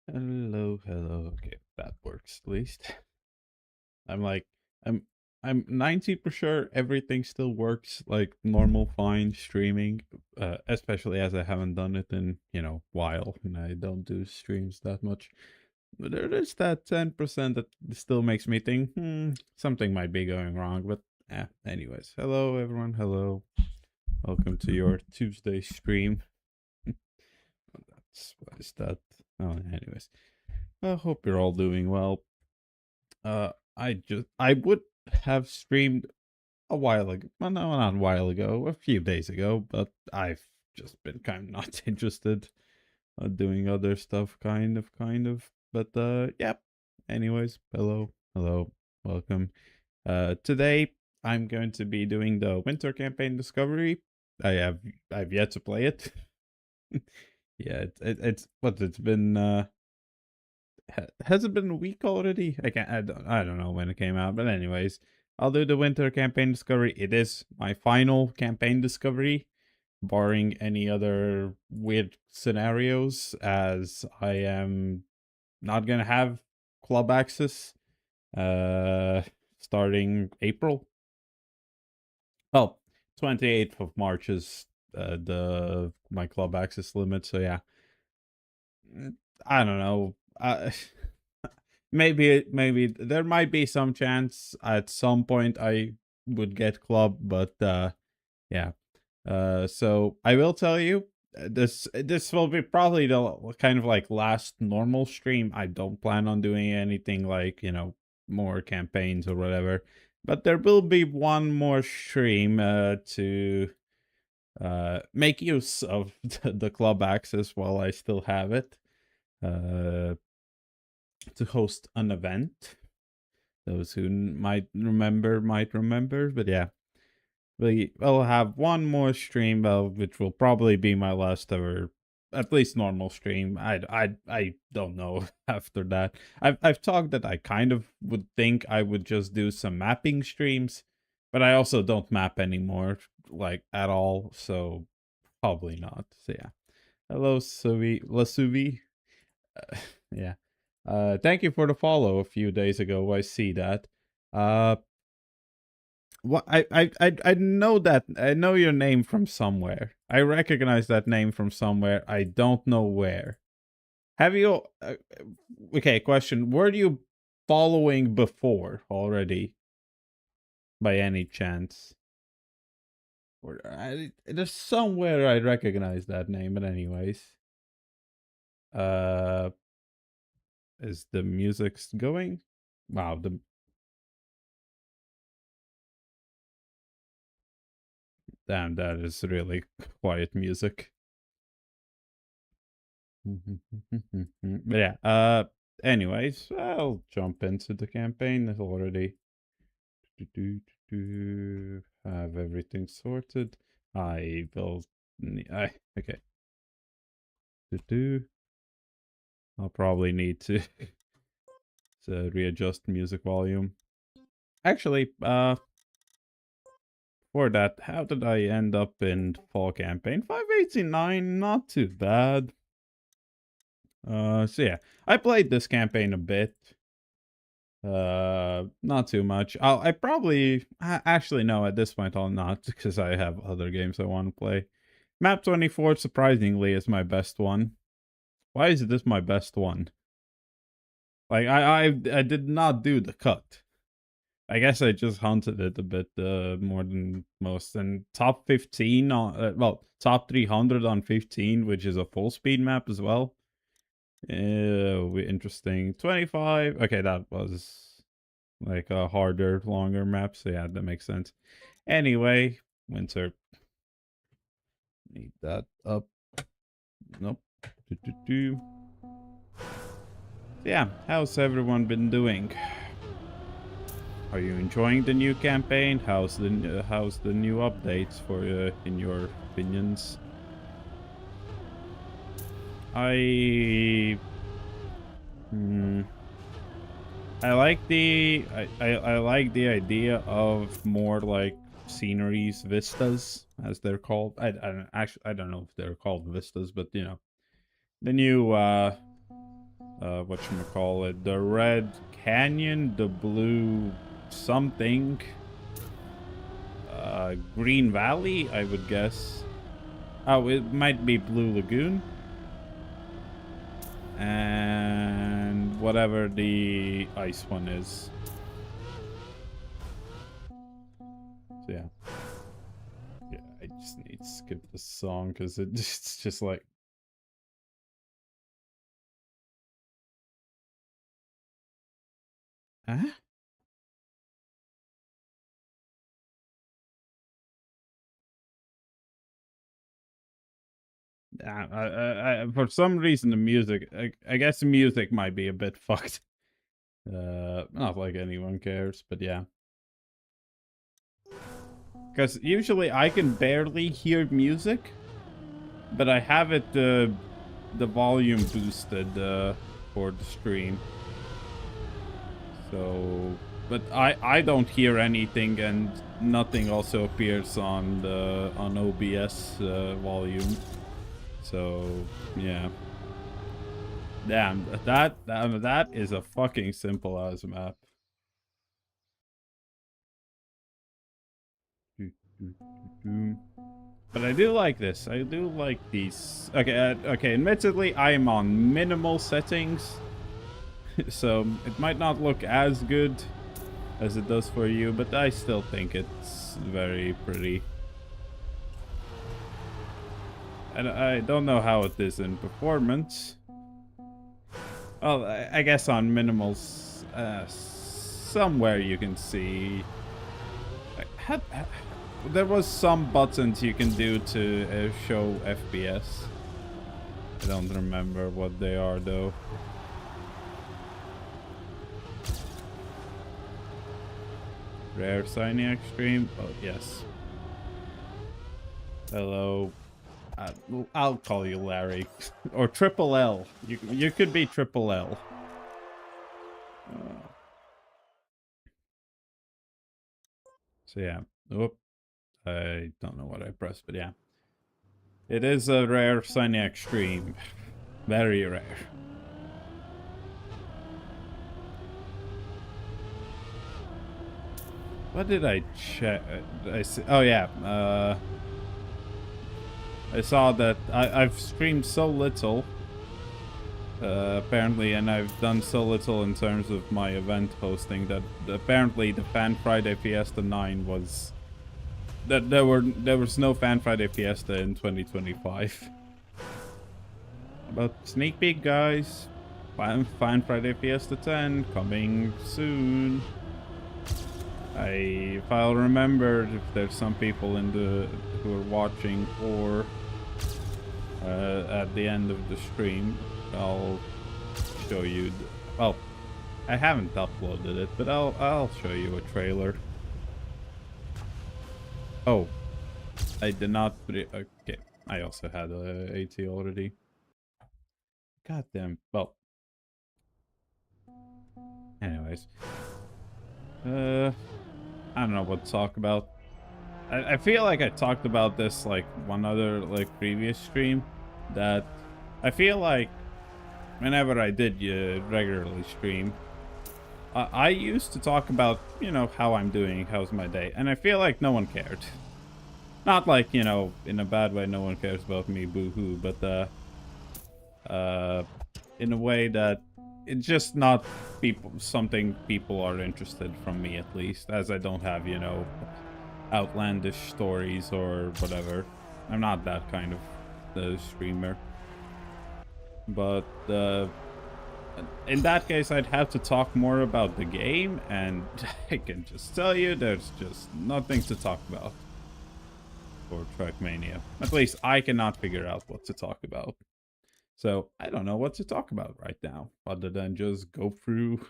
Hello, hello. Okay, that works at least. I'm like, I'm, I'm 90% sure everything still works like normal, fine streaming. Especially as I haven't done it in while, and I don't do streams that much. But there is that 10% that still makes me think, something might be going wrong. But anyways, hello everyone. Hello, welcome to your Tuesday stream. What is that? Oh, anyways. I hope you're all doing well. I would have streamed a while ago. Well, no, not a while ago, a few days ago, but I've just been kind of not interested doing other stuff, kind of. But yeah. Anyways, hello, welcome. Today I'm going to be doing the winter campaign discovery. I've yet to play it. Yeah, it's been has it been a week already? I don't know when it came out, but anyways, I'll do the winter campaign discovery. It is my final campaign discovery, barring any other weird scenarios, as I am not gonna have club access uh starting April. Oh, 28th of March is the my club access limit, so yeah. I don't know. Maybe there might be some chance at some point I would get club, but yeah. So I will tell you, this will be probably the kind of like last normal stream. I don't plan on doing anything like more campaigns or whatever, but there will be one more stream to make use of the club access while I still have it. Uh, to host an event. Those who might remember, but yeah. We'll have one more stream, which will probably be my last ever, at least normal stream. I don't know after that. I've talked that I kind of would think I would just do some mapping streams, but I also don't map anymore, like at all. So probably not. So yeah. Hello, Lasuvi. Yeah. Thank you for the follow a few days ago. I see that. Uh, what I know that I know your name from somewhere. I recognize that name from somewhere. I don't know where. Have you? Okay, question. Were you following before already, by any chance? Or there's somewhere I recognize that name, but anyways. Uh, is the music going? Wow, the damn, that is really quiet music. But yeah, anyways, I'll jump into the campaign already. Have everything sorted. I will. Okay. I'll probably need to readjust music volume. Actually, for that, how did I end up in fall campaign? 589, not too bad. So yeah, I played this campaign a bit. Not too much. I probably actually no, at this point I'll not, because I have other games I want to play. Map 24 surprisingly is my best one. Why is this my best one? Like I did not do the cut. I guess I just hunted it a bit more than most. And top 15 on well, top 300 on 15, which is a full speed map as well. Interesting. 25. Okay, that was like a harder, longer map. So yeah, that makes sense. Anyway, winter. Need that up. Nope. Yeah, how's everyone been doing? Are you enjoying the new campaign? How's the new updates for in your opinions? I hmm, I like I like the idea of more like sceneries, vistas, as they're called. I don't know if they're called vistas, but the new whatchamacallit, the Red Canyon, the Blue something, Green Valley, I would guess. Oh, it might be Blue Lagoon. And whatever the ice one is. So yeah. Yeah, I just need to skip this song because it's just like... Huh? For some reason, the music, I guess the music might be a bit fucked. Not like anyone cares, but yeah. Because usually I can barely hear music, but I have it the volume boosted for the stream. So, but I don't hear anything, and nothing also appears on the OBS volume. So yeah. Damn, that is a fucking simple ass map. But I do like this. I do like these. Okay, okay. Admittedly, I am on minimal settings, so it might not look as good as it does for you, but I still think it's very pretty. And I don't know how it is in performance. Well, I guess on minimals, somewhere you can see. There was some buttons you can do to show FPS. I don't remember what they are though. Rare Cyniac stream? Oh yes. Hello. I'll call you Larry. Or Triple L. You could be Triple L. So yeah. Oop. I don't know what I pressed, but yeah. It is a rare Cyniac stream. Very rare. What did I check? Oh yeah. I saw that I've streamed so little. Apparently, and I've done so little in terms of my event hosting that apparently the Fan Friday Fiesta 9 was... that there was no Fan Friday Fiesta in 2025. But sneak peek, guys. Fan Friday Fiesta 10 coming soon. If I'll remember, if there's some people in who are watching, or at the end of the stream, I'll show you. Well, I haven't uploaded it, but I'll show you a trailer. Oh, I did not put it. Okay, I also had a AT already. Goddamn. Well, anyways, I don't know what to talk about. I feel like I talked about this like one other like previous stream, that I feel like whenever I did regularly stream, I used to talk about, you know, how I'm doing, how's my day, and I feel like no one cared. Not like, you know, in a bad way, no one cares about me, boo-hoo, but in a way that it's just not something people are interested from me, at least, as I don't have, you know, outlandish stories or whatever. I'm not that kind of streamer. But in that case, I'd have to talk more about the game, and I can just tell you there's just nothing to talk about for Trackmania. At least I cannot figure out what to talk about. So I don't know what to talk about right now, other than just go through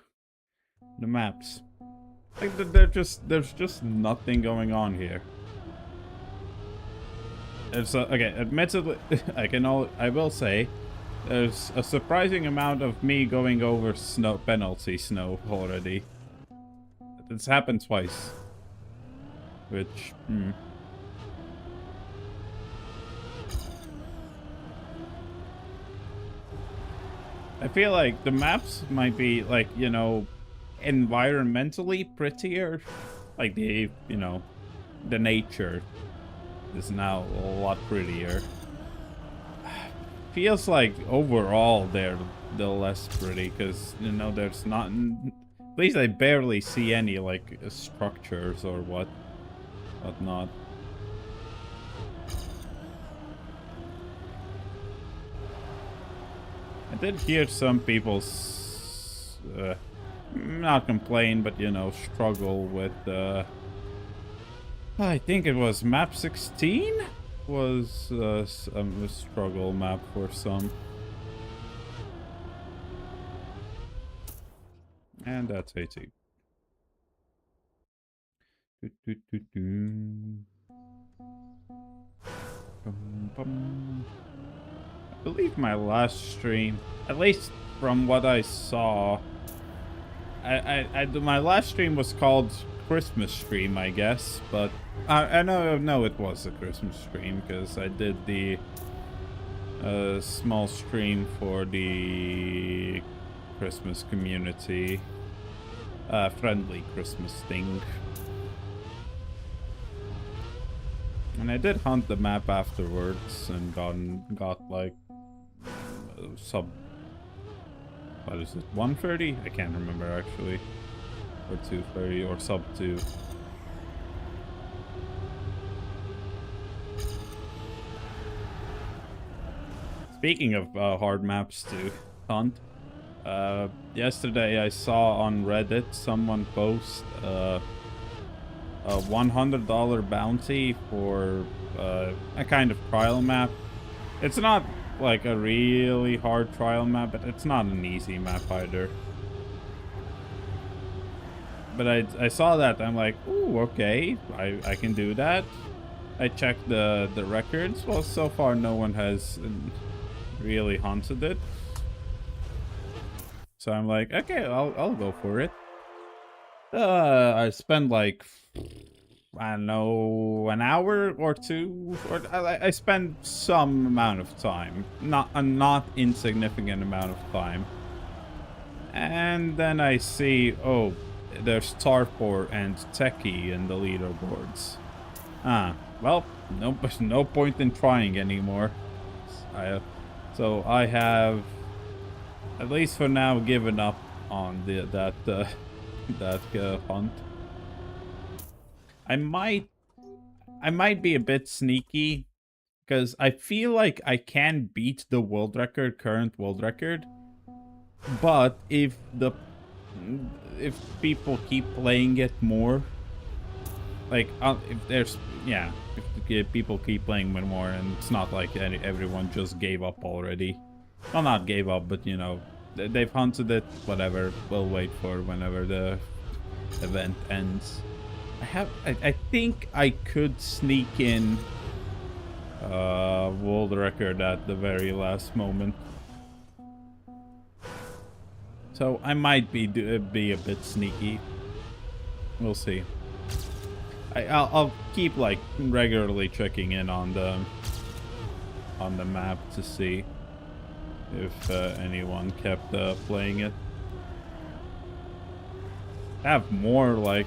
the maps. Like there's just nothing going on here. It's okay. Admittedly, I will say, there's a surprising amount of me going over penalty snow already. It's happened twice, which. I feel like the maps might be like, you know, environmentally prettier. Like the, you know, the nature is now a lot prettier. Feels like overall they're less pretty because, you know, there's not, at least I barely see any like structures or whatnot. I did hear some people not complain, but, you know, struggle with I think it was map 16 was a struggle map for some. And that's AT. I believe my last stream, at least from what I saw, my last stream was called Christmas stream, I guess, but I know it was a Christmas stream because I did the small stream for the Christmas community, friendly Christmas thing. And I did hunt the map afterwards and got like sub, what is it, 130? I can't remember actually. Or 230 or sub 2. Speaking of hard maps to hunt, yesterday I saw on Reddit someone post a $100 bounty for a kind of trial map. It's not like a really hard trial map, but it's not an easy map either. But I saw that, I'm like, ooh, okay, I can do that. I checked the records. Well, so far no one has really hunted it. So I'm like, okay, I'll go for it. I spent like, I don't know, an hour or two, or I spent some amount of time, not a not insignificant amount of time. And then I see, oh, there's Tarpor and Techie in the leaderboards. Well, no point in trying anymore. So I have, at least for now, given up on that hunt. I might be a bit sneaky because I feel like I can beat the current world record, but if people keep playing it more, like if people keep playing it more, and it's not like everyone just gave up already. Well, not gave up, but, you know, they've hunted it, whatever. We'll wait for whenever the event ends. I think I could sneak in world record at the very last moment. So I might be a bit sneaky. We'll see. I'll keep like regularly checking in on the map to see if anyone kept playing it. I have more like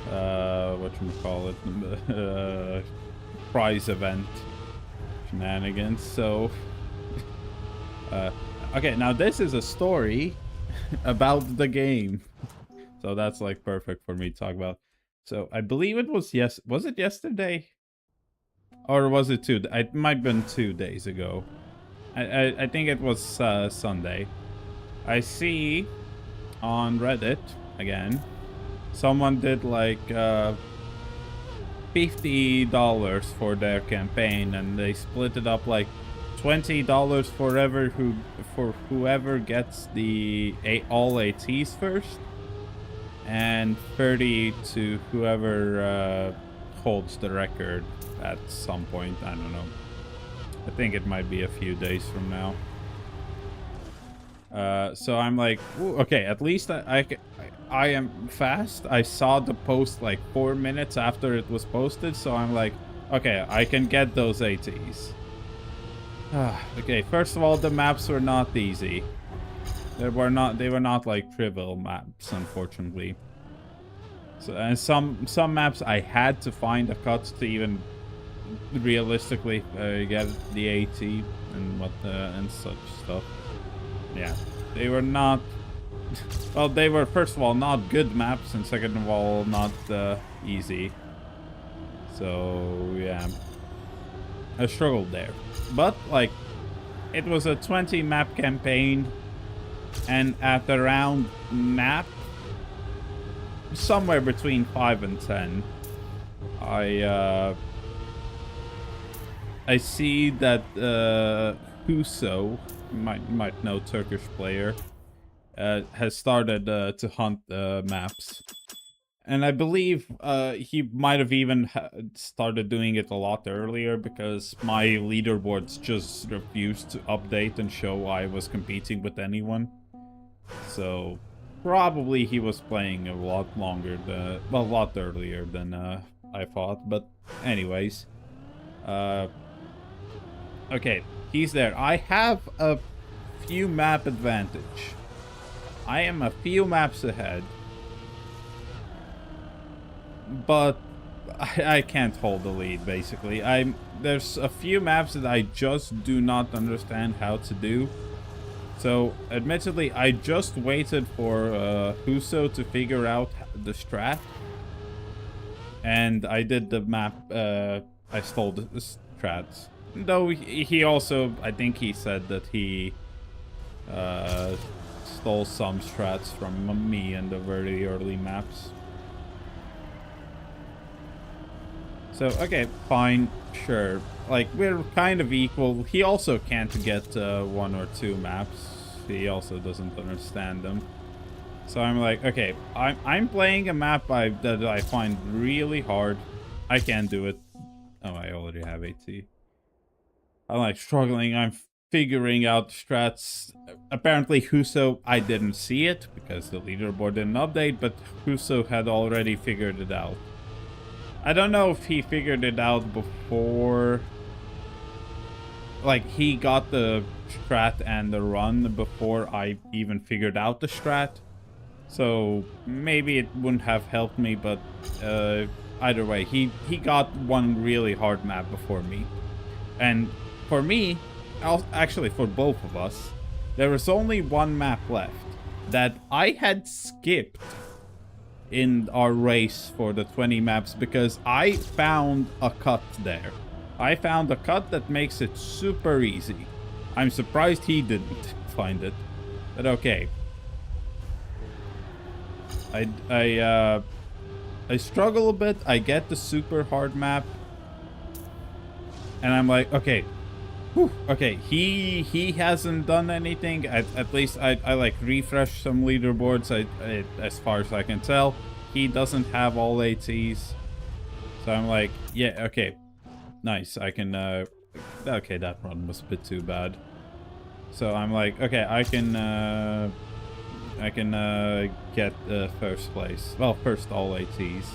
whatchamacallit, prize event shenanigans. So okay, now this is a story about the game. So that's like perfect for me to talk about. So I believe it was was it yesterday? Or was it it might have been 2 days ago. I think it was Sunday. I see on Reddit again, someone did like $50 for their campaign, and they split it up like $20 for whoever gets the all ATs first, and 30 to whoever holds the record at some point. I don't know. I think it might be a few days from now. So I'm like, ooh, okay, at least I am fast. I saw the post like 4 minutes after it was posted, so I'm like, okay, I can get those ATs. Okay, first of all, the maps were not easy. They were not like trivial maps, unfortunately. So, and some maps I had to find a cut to even realistically get the AT and and such stuff. Yeah, they were not. Well, they were first of all not good maps, and second of all not easy. So yeah, I struggled there. But like, it was a 20 map campaign, and at around map somewhere between 5 and 10, I see that Huso, might know, Turkish player, has started to hunt maps. And I believe he might have even started doing it a lot earlier, because my leaderboards just refused to update and show I was competing with anyone. So probably he was playing a lot longer, well, a lot earlier than I thought. But anyways, okay, he's there. I have a few map advantage. I am a few maps ahead, but I can't hold the lead, basically. There's a few maps that I just do not understand how to do. So, admittedly, I just waited for Huso to figure out the strat. And I did the map, I stole the strats. Though he also, I think he said that he stole some strats from me in the very early maps. So, okay, fine, sure. Like, we're kind of equal. He also can't get 1 or 2 maps. He also doesn't understand them. So I'm like, okay, I'm playing a map that I find really hard. I can't do it. Oh, I already have AT. I'm like struggling. I'm figuring out strats. Apparently, Huso, I didn't see it because the leaderboard didn't update, but Huso had already figured it out. I don't know if he figured it out before, like, he got the strat and the run before I even figured out the strat. So maybe it wouldn't have helped me, but either way, he got one really hard map before me. And for me, actually for both of us, there was only one map left that I had skipped in our race for the 20 maps because I found a cut there. I found a cut that makes it super easy. I'm surprised he didn't find it, but okay. I struggle a bit. I get the super hard map, and I'm like, okay, whew, okay. He hasn't done anything. At least I like refresh some leaderboards. As far as I can tell, he doesn't have all ATs. So I'm like, yeah, okay, nice. I can. Okay, that run was a bit too bad. So I'm like, okay, I can get first place. Well, first all ATs.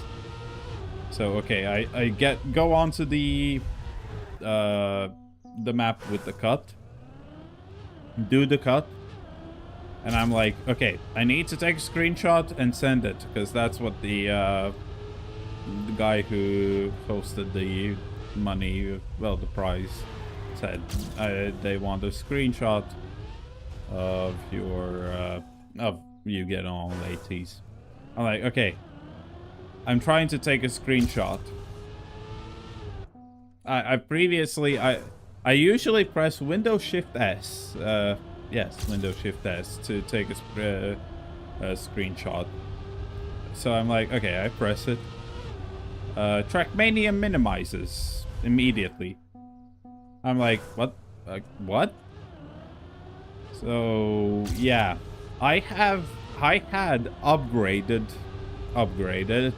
So okay, I go on to the map with the cut. Do the cut. And I'm like, okay, I need to take a screenshot and send it, because that's what the guy who hosted the money, well, the prize, said. They want a screenshot of your of you getting all ATs. I'm like, okay, I'm trying to take a screenshot. I previously I usually press Windows Shift S. Yes, Windows Shift S to take a screenshot. So I'm like, okay, I press it. Trackmania minimizes immediately. I'm like, what? What? So yeah, I had upgraded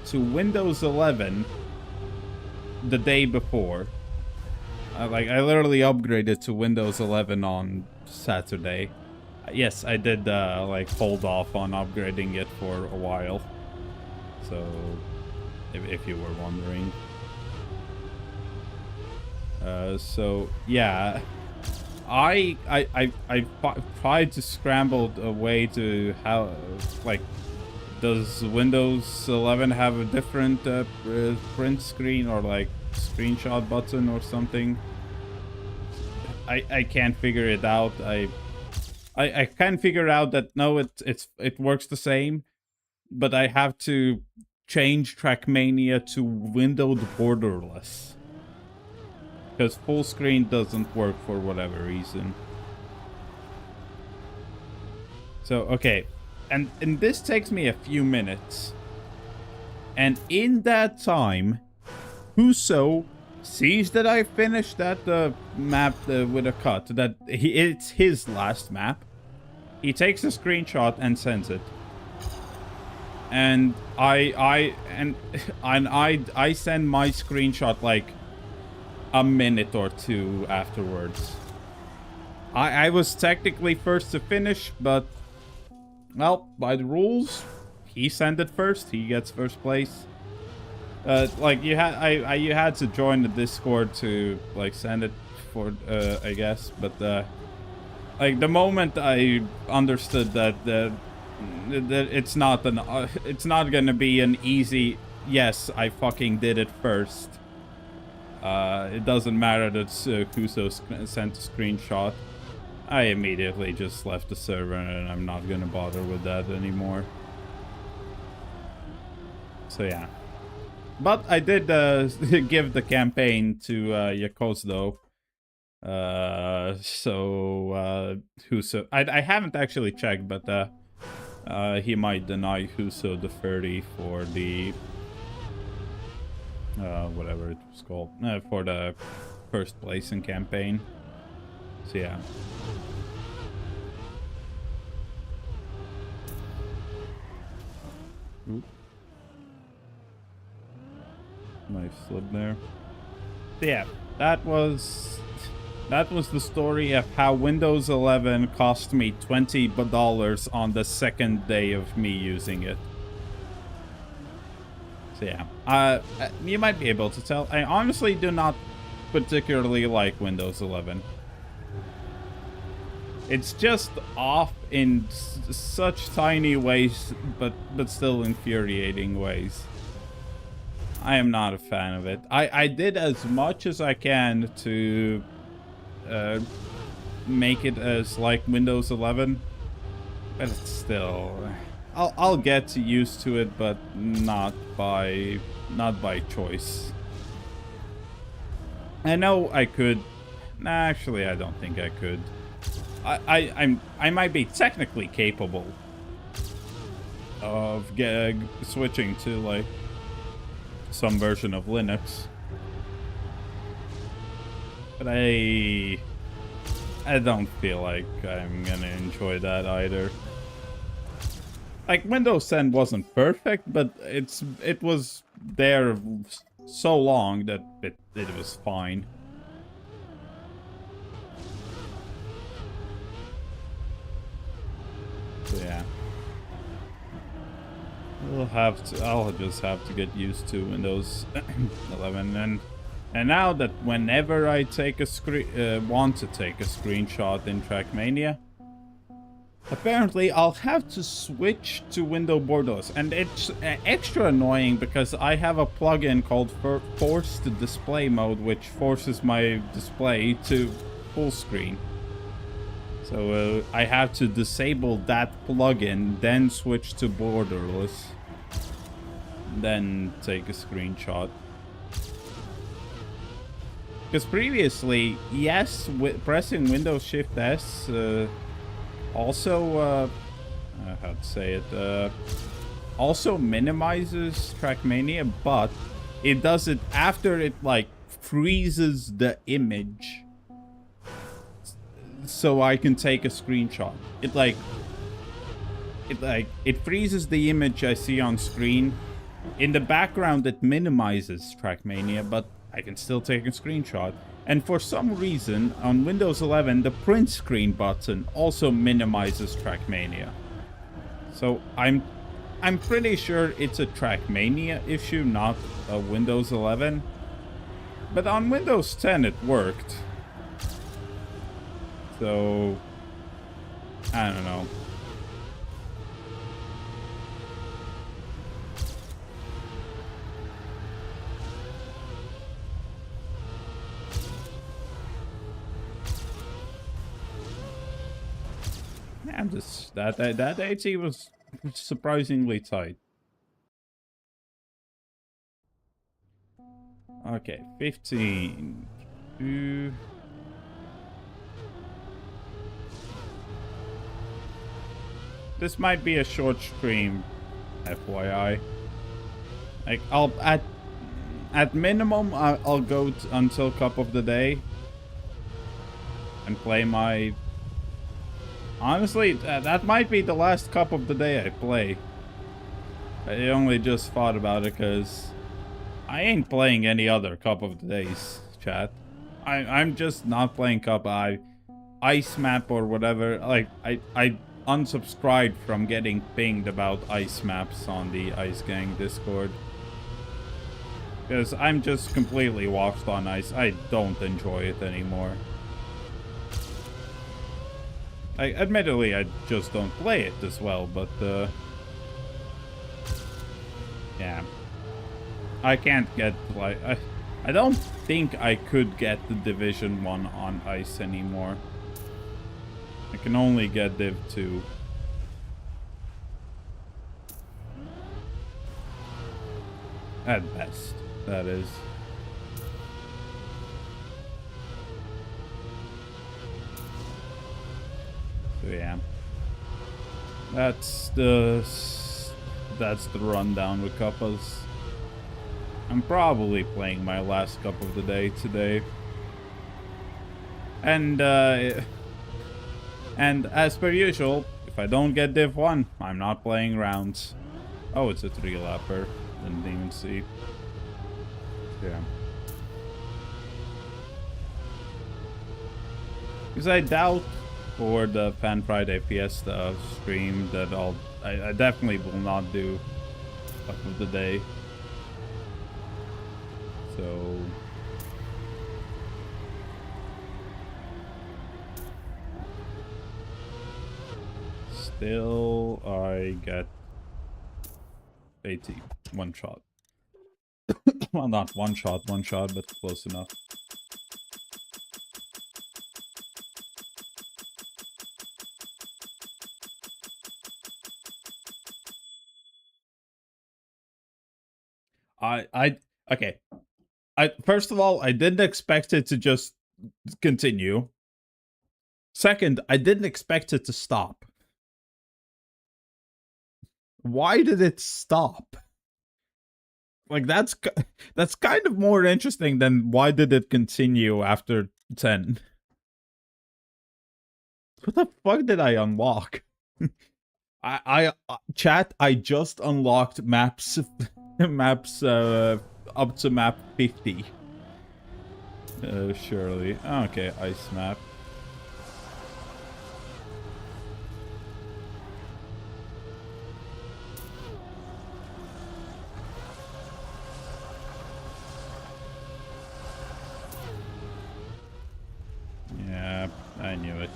to Windows 11 the day before. I literally upgraded to Windows 11 on Saturday. Yes, I did like hold off on upgrading it for a while. So if you were wondering. So yeah, tried to scramble a way to how, like, does Windows 11 have a different print screen or like screenshot button or something? I can't figure it out. I can figure out that no, it works the same, but I have to change Trackmania to windowed borderless. Because full screen doesn't work for whatever reason. So, okay. And this takes me a few minutes. And in that time, Huso sees that I finished that map with a cut. That it's his last map. He takes a screenshot and sends it. And I send my screenshot like a minute or two afterwards. I was technically first to finish, but well, by the rules, he sent it first. He gets first place. Like you had to join the Discord to like send it for I guess, but like the moment I understood that it's not gonna be an easy yes, I fucking did it first. It doesn't matter that Kuso sent a screenshot. I immediately just left the server and I'm not gonna bother with that anymore. So yeah. But I did give the campaign to Yakozdo. Huso... I haven't actually checked, but he might deny Huso the 30 for the... whatever it was called. For the first place in campaign. So yeah. Oop. Nice slip there. So yeah, that was the story of how Windows 11 cost me $20 on the second day of me using it. So yeah, you might be able to tell. I honestly do not particularly like Windows 11. It's just off in such tiny ways, but still infuriating ways. I am not a fan of it. I did as much as I can to make it as like Windows 11, but it's still... I'll get used to it, but not by choice. I know I could. Nah, actually, I don't think I could. I might be technically capable of switching to like some version of Linux, but I don't feel like I'm gonna enjoy that either. Like Windows 10 wasn't perfect, but it was there so long that it was fine. So yeah, I'll just have to get used to Windows 11, and now that whenever I take a want to take a screenshot in Trackmania, apparently I'll have to switch to window borderless, and it's extra annoying because I have a plugin called Forced Display Mode, which forces my display to full screen. So I have to disable that plugin, then switch to borderless, then take a screenshot. Because previously, yes, pressing Windows Shift S also, how to say it, also minimizes Trackmania, but it does it after it like freezes the image, so I can take a screenshot. It freezes the image I see on screen. In the background, it minimizes Trackmania, but I can still take a screenshot. And for some reason, on Windows 11, the print screen button also minimizes Trackmania. So I'm pretty sure it's a Trackmania issue, not a Windows 11. But on Windows 10, it worked. So, I don't know. I'm just that AC was surprisingly tight. Okay, 15. This might be a short stream, FYI. Like I'll at minimum I'll go until Cup of the Day and play my. Honestly, that might be the last Cup of the Day I play. I only just thought about it because I ain't playing any other Cup of the Days, chat. I'm just not playing Cup. Ice map or whatever. Like I unsubscribed from getting pinged about ice maps on the Ice Gang Discord. Because I'm just completely washed on ice. I don't enjoy it anymore. Admittedly, I just don't play it as well, but, yeah. I can't get, like, I don't think I could get the Division 1 on ice anymore. I can only get Div 2. At best, that is. So yeah, that's the rundown with Cuppas. I'm probably playing my last Cup of the Day today, and as per usual, if I don't get Div 1, I'm not playing rounds. Oh, it's a 3-lapper. Didn't even see. Yeah. Because I doubt for the Fan Friday Fiesta stream that I definitely will not do Cup of the Day. So still I get 80 one shot. Well, not one shot, but close enough. Okay. First of all, I didn't expect it to just continue. Second, I didn't expect it to stop. Why did it stop? Like, that's kind of more interesting than why did it continue after 10? What the fuck did I unlock? Chat, I just unlocked maps up to map 50. Surely. Okay, ice map. Yeah, I knew it.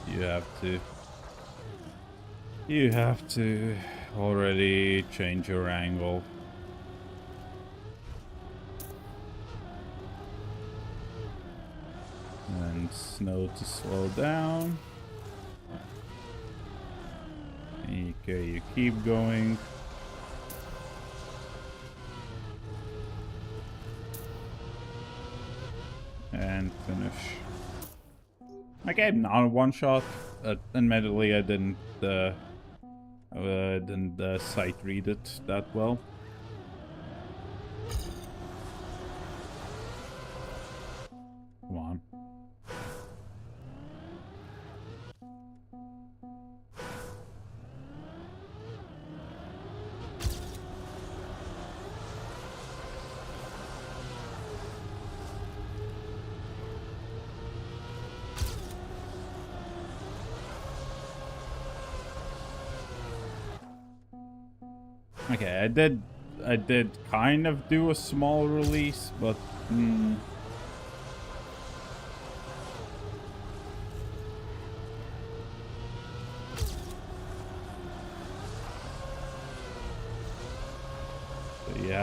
You have to already change your angle. And snow to slow down. Okay, you keep going. And finish. Okay, not a one shot. Admittedly, I didn't sight read it that well. Come on. Okay, I did kind of do a small release, but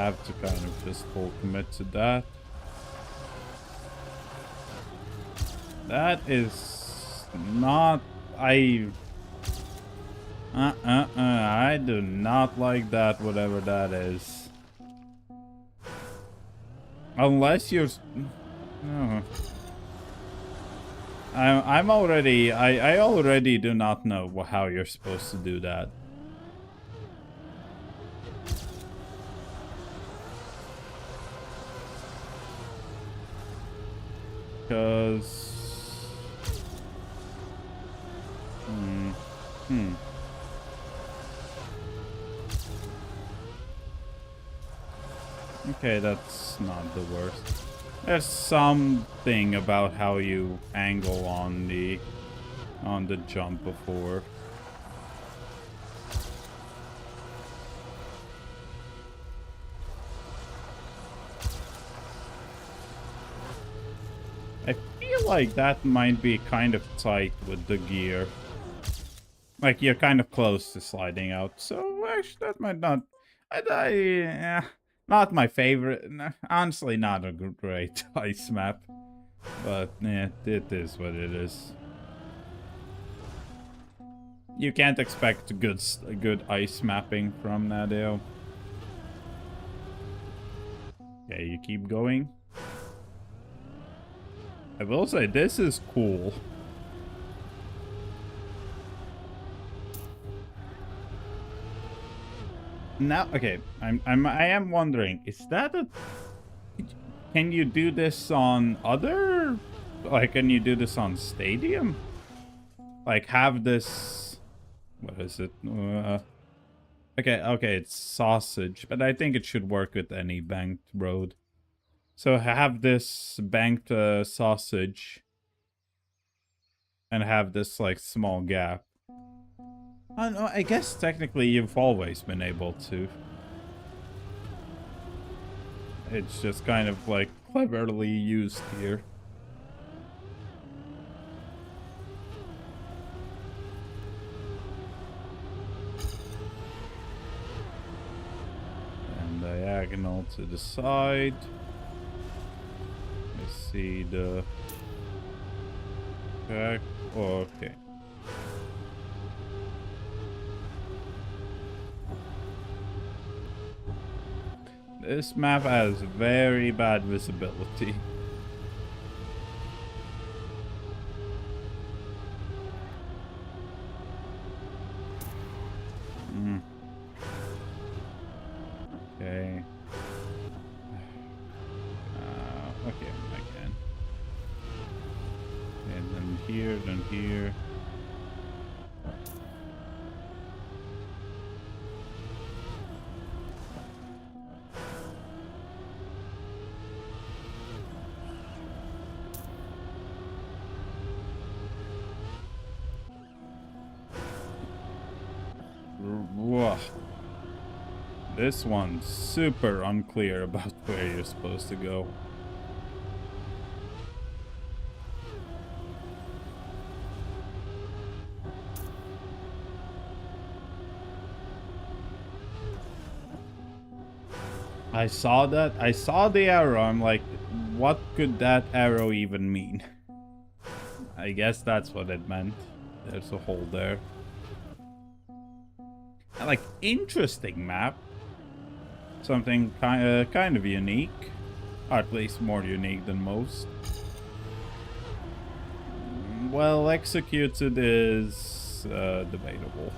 have to kind of just full commit to that. That is not... I do not like that, whatever that is. Unless you're... Oh. I'm already... I already do not know how you're supposed to do that. Because... Okay, that's not the worst. There's something about how you angle on the jump before. I feel like that might be kind of tight with the gear. Like, you're kind of close to sliding out. So, actually, that might not... not my favorite. Honestly, not a great ice map. But, yeah, it is what it is. You can't expect good ice mapping from Nadeo. Okay, you keep going. I will say, this is cool. Now, okay, I am wondering, is that a... Can you do this on other... Like, can you do this on Stadium? Like, have this... What is it? Okay, it's sausage, but I think it should work with any banked road. So have this banked sausage and have this, like, small gap. I don't know, I guess technically you've always been able to. It's just kind of, like, cleverly used here. And diagonal to the side. I see the... back. Oh, okay. This map has very bad visibility. Okay. Okay, I can. And then here, then here. Whoa. This one's super unclear about where you're supposed to go. I saw that. I saw the arrow. I'm like, what could that arrow even mean? I guess that's what it meant. There's a hole there. Like, interesting map. Something kind of unique. Or at least more unique than most. Well executed is debatable.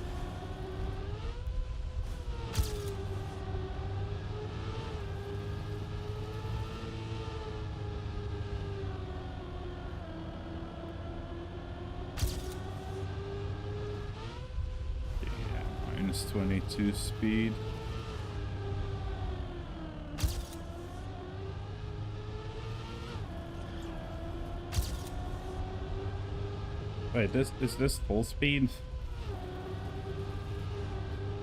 Yeah, -22 speed. Wait, is this full speed?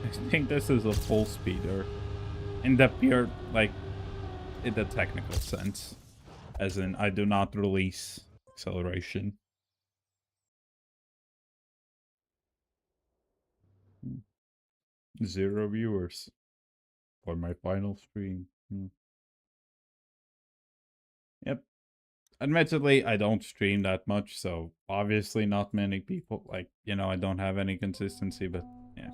I think this is a full speeder. In the pure, like, in the technical sense. As in, I do not release acceleration. 0 viewers for my final stream. Hmm. Yep. Admittedly, I don't stream that much, so obviously not many people, like, you know, I don't have any consistency, but yeah.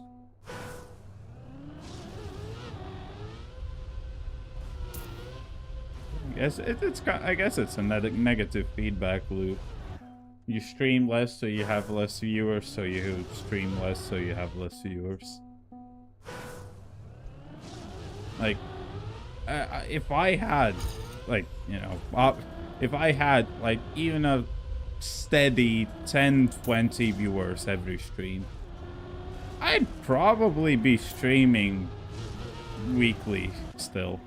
I guess it's a negative feedback loop. You stream less, so you have less viewers, so you stream less, so you have less viewers. Like, if I had, like, you know, if I had, like, even a steady 10, 20 viewers every stream, I'd probably be streaming weekly still.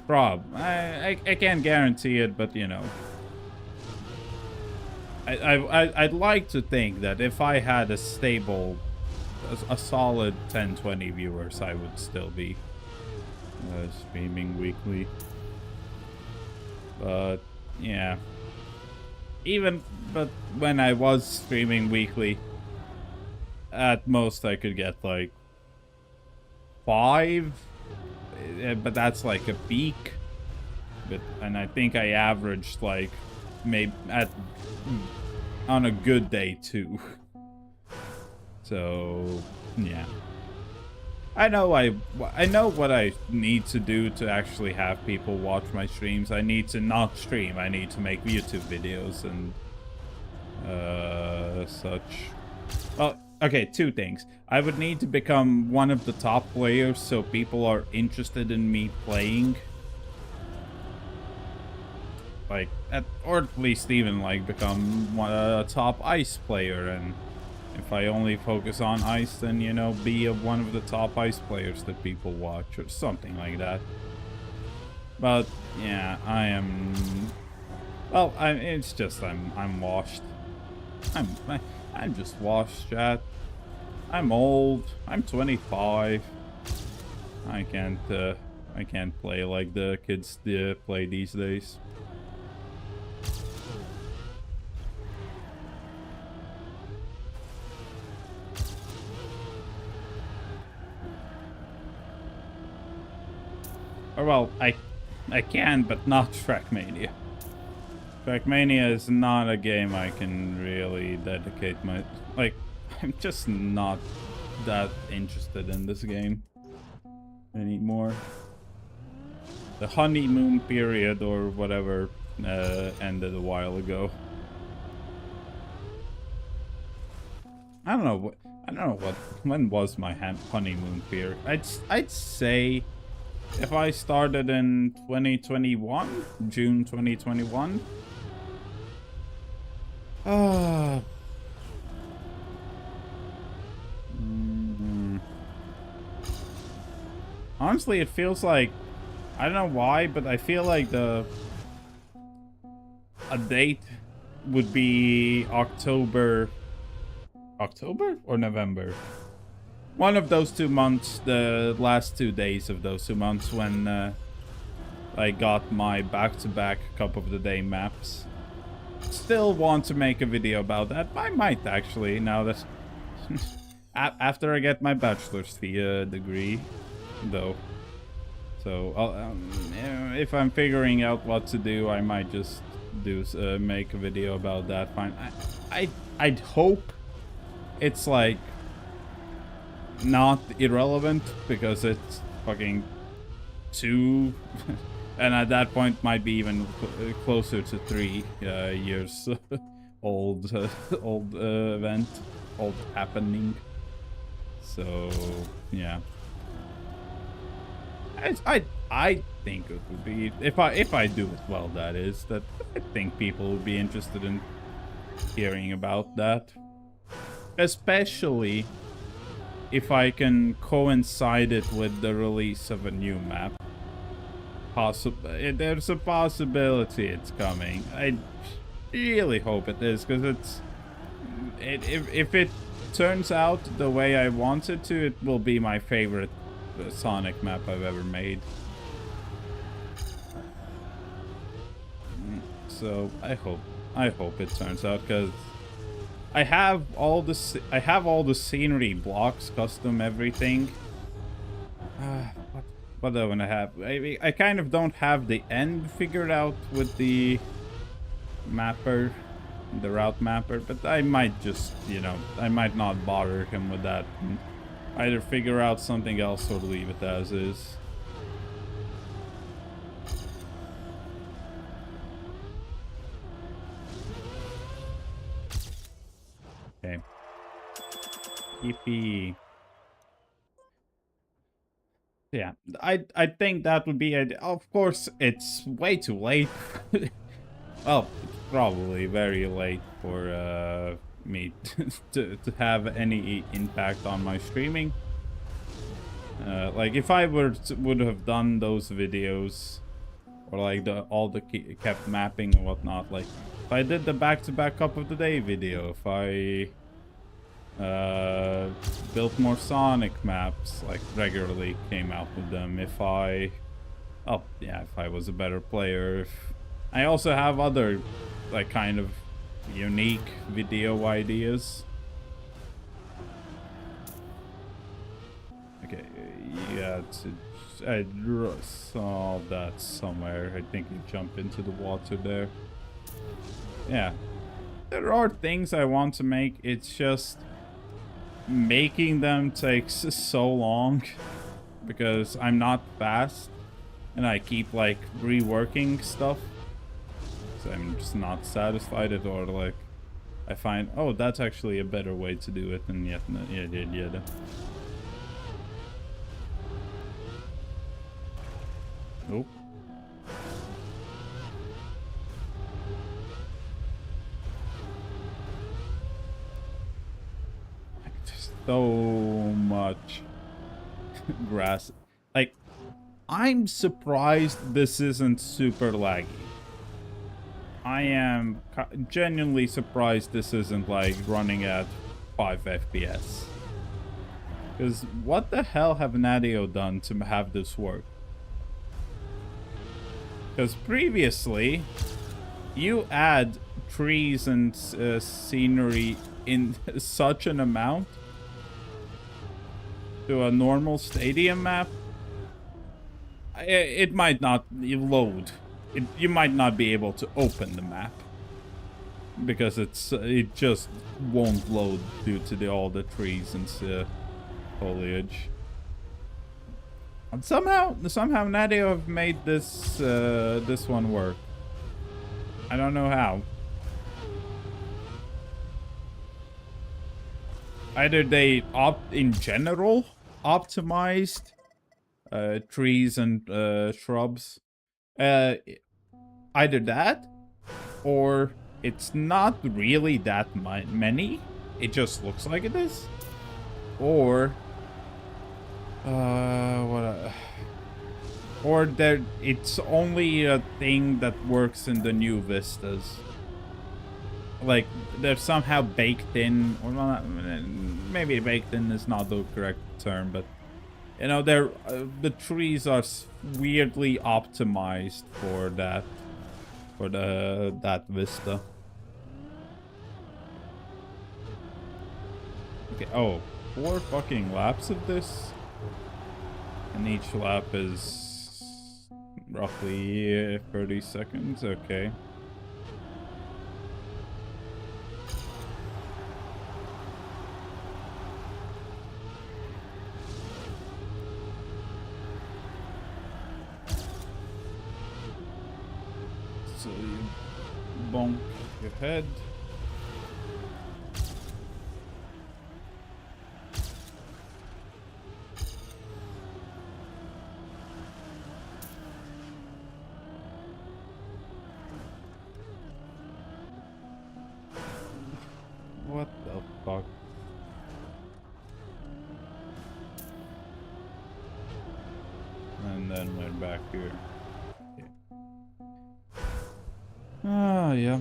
I can't guarantee it, but, you know. I'd like to think that if I had a stable, a solid 10, 20 viewers, I would still be streaming weekly. But yeah, but when I was streaming weekly, at most I could get like 5, but that's like a peak. And I think I averaged like maybe on a good day 2. So yeah, I know what I need to do to actually have people watch my streams. I need to not stream. I need to make YouTube videos and such. Well, okay, 2 things. I would need to become one of the top players so people are interested in me playing. Like, or at least even like become a top ice player, and if I only focus on ice, then, you know, be one of the top ice players that people watch or something like that. But yeah, I am. Well, it's just I'm washed. I'm just washed, chat. I'm old. I'm 25. I can't play like the kids play these days. Or well, I can, but not Trackmania. Trackmania is not a game I can really dedicate my... Like, I'm just not that interested in this game anymore. The honeymoon period or whatever ended a while ago. I don't know what. When was my honeymoon period? I'd say if I started in 2021, June 2021. Honestly, it feels like, I don't know why, but I feel like a date would be October or November. One of those 2 months, the last 2 days of those 2 months when I got my back-to-back Cup of the Day maps. Still want to make a video about that. I might actually, now that after I get my bachelor's degree, though. So if I'm figuring out what to do, I might just make a video about that. Fine. I'd hope it's like not irrelevant, because it's fucking 2 and at that point might be even closer to 3 years old event, old happening. So yeah, I think it would be, if I do it well, that is, that I think people would be interested in hearing about that, especially if I can coincide it with the release of a new map. There's a possibility it's coming. I really hope it is, because if it turns out the way I want it to, it will be my favorite Sonic map I've ever made. So I hope it turns out, because I have all the scenery blocks, custom everything. But what do I want to have? I kind of don't have the end figured out with the mapper, the route mapper, but I might just, you know, I might not bother him with that. And either figure out something else or leave it as is. Okay. EP. Yeah, I think that would be it. Of course, it's way too late. Well, it's probably very late for me to have any impact on my streaming. Like if I would have done those videos, or like all the kept mapping and whatnot, like if I did the back-to-back Cup of the Day video, if I built more Sonic maps, like regularly came out with them, if I was a better player. If I also have other like kind of unique video ideas. Okay, yeah, I saw that somewhere. I think you jump into the water there. Yeah, there are things I want to make. It's just making them takes so long because I'm not fast and I keep like reworking stuff. So I'm just not satisfied at all. Like I find, oh, that's actually a better way to do it, and yet, yeah. Nope. Just so much grass. Like, I'm surprised this isn't super laggy. I am genuinely surprised this isn't like running at 5 FPS. Because what the hell have Nadio done to have this work? Because previously, you add trees and scenery in such an amount to a normal stadium map, it might not load. You might not be able to open the map because it just won't load due to all the trees and foliage. And somehow Nadio have made this this one work. I don't know how. Either they in general optimized trees and shrubs. Either that, or it's not really that many. It just looks like it is. Or or it's only a thing that works in the new vistas. Like they're somehow baked in, or not, maybe baked in is not the correct term, but you know, the trees are weirdly optimized for that, that vista. Okay, oh, 4 fucking laps of this, and each lap is roughly 30 seconds. Okay. So you bonk your head. What the fuck? And then we're back here. Okay. Ah, yeah.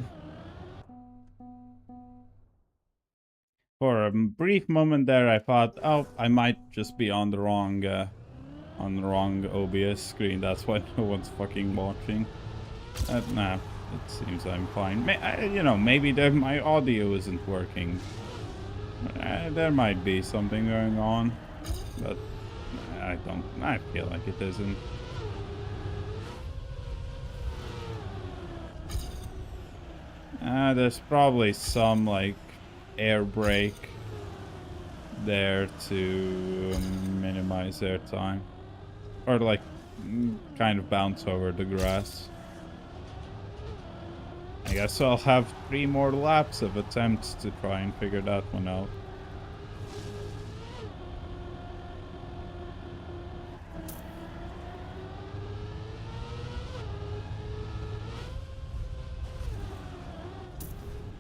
For a brief moment there, I thought, oh, I might just be on the wrong OBS screen. That's why no one's fucking watching. Nah, it seems I'm fine. You know, maybe my audio isn't working. There might be something going on, but I feel like it isn't. There's probably some, like, air brake there to minimize air time. Or, like, kind of bounce over the grass. I guess I'll have 3 more laps of attempts to try and figure that one out.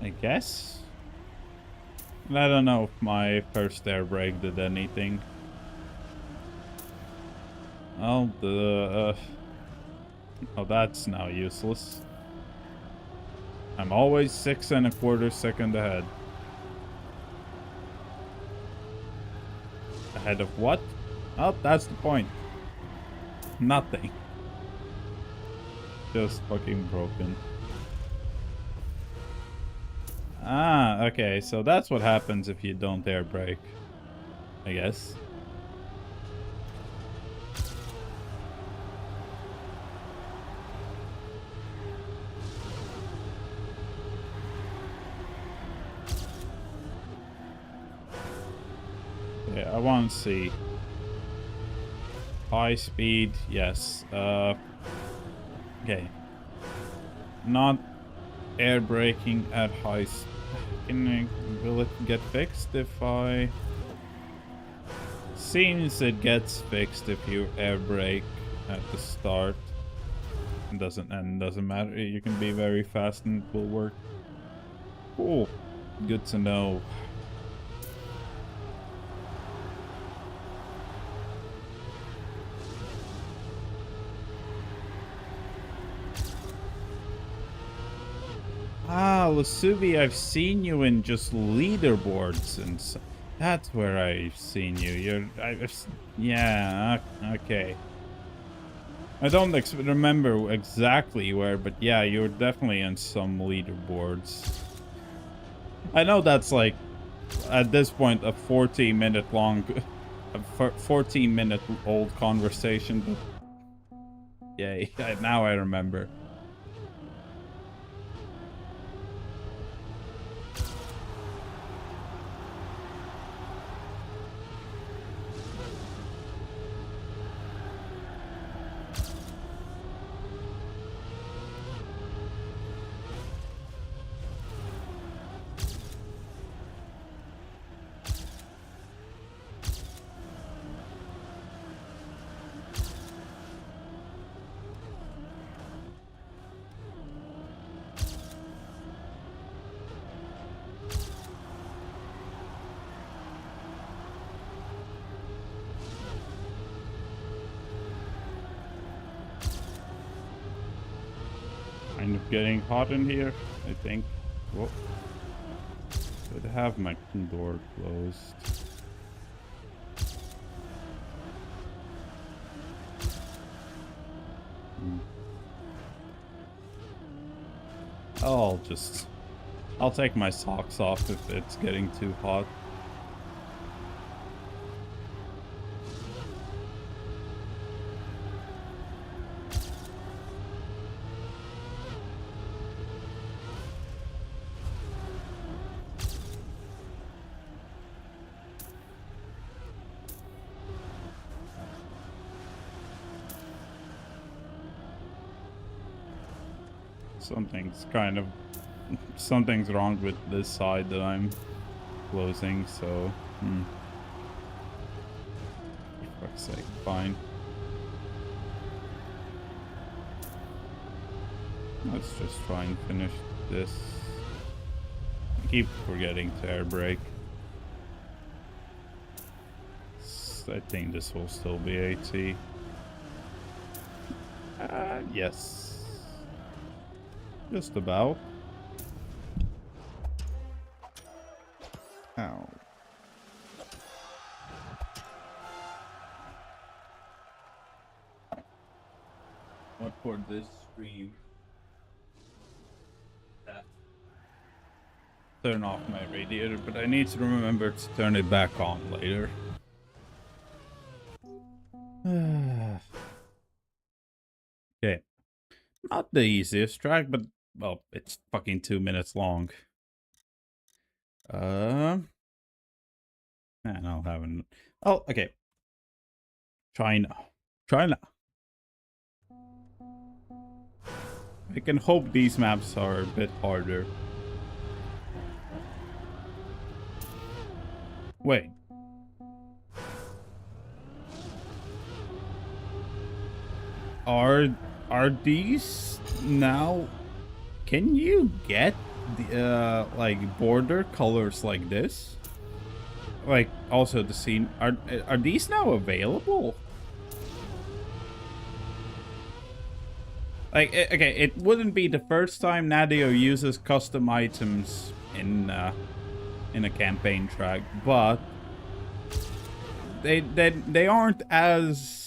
I guess? I don't know if my first air brake did anything. Oh, oh, that's now useless. I'm always 6 1/4 seconds ahead. Ahead of what? Oh, that's the point. Nothing. Just fucking broken. Ah, okay, so that's what happens if you don't air brake, I guess. Yeah, I want to see. High speed, yes. Okay. Not air braking at high speed. Will it get fixed if I... Seems it gets fixed if you air brake at the start. It doesn't matter. You can be very fast and it will work. Cool. Good to know. Ah, Lasubi, I've seen you in just leaderboards, and that's where I've seen you. Yeah, okay. I don't remember exactly where, but yeah, you're definitely in some leaderboards. I know that's like, at this point, a 40-minute long, a 14-minute old conversation, but yay, now I remember. Kind of getting hot in here, I think. Whoa. Should have my door closed. I'll take my socks off if it's getting too hot. Something's wrong with this side that I'm closing, so for fuck's sake, fine. Let's just try and finish this. I keep forgetting to air brake. I think this will still be AT. Yes. Just about. Ow. What for this stream? Turn off my radiator, but I need to remember to turn it back on later. the easiest track, but well, it's fucking 2 minutes long. And I'll have an. Oh, okay. China. China. I can hope these maps are a bit harder. Wait. Are these now? Can you get the like border colors like this? Like also the scene. Are these now available? Like okay, it wouldn't be the first time Nadio uses custom items in a campaign track, but they aren't as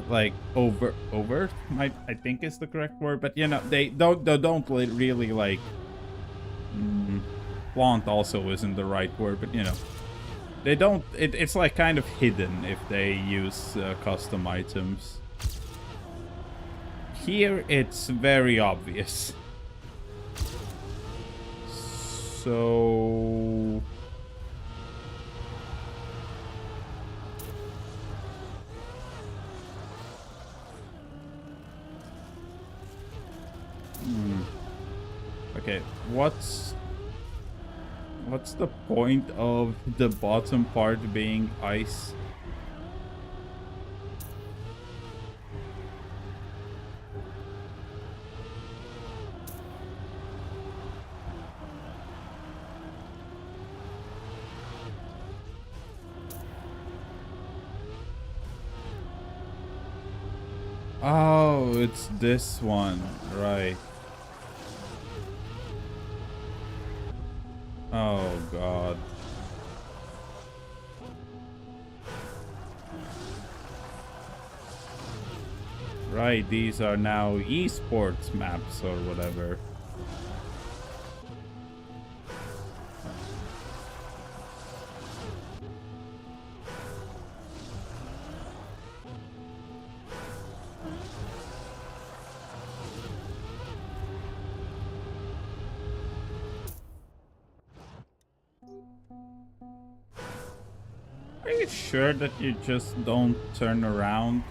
like overt I think is the correct word, but you know they don't really like flaunt also isn't the right word, but you know they don't it's like kind of hidden if they use custom items. Here it's very obvious, so okay, what's the point of the bottom part being ice? Oh, it's this one, right. Oh, God. Right, these are now esports maps or whatever. Are you sure that you just don't turn around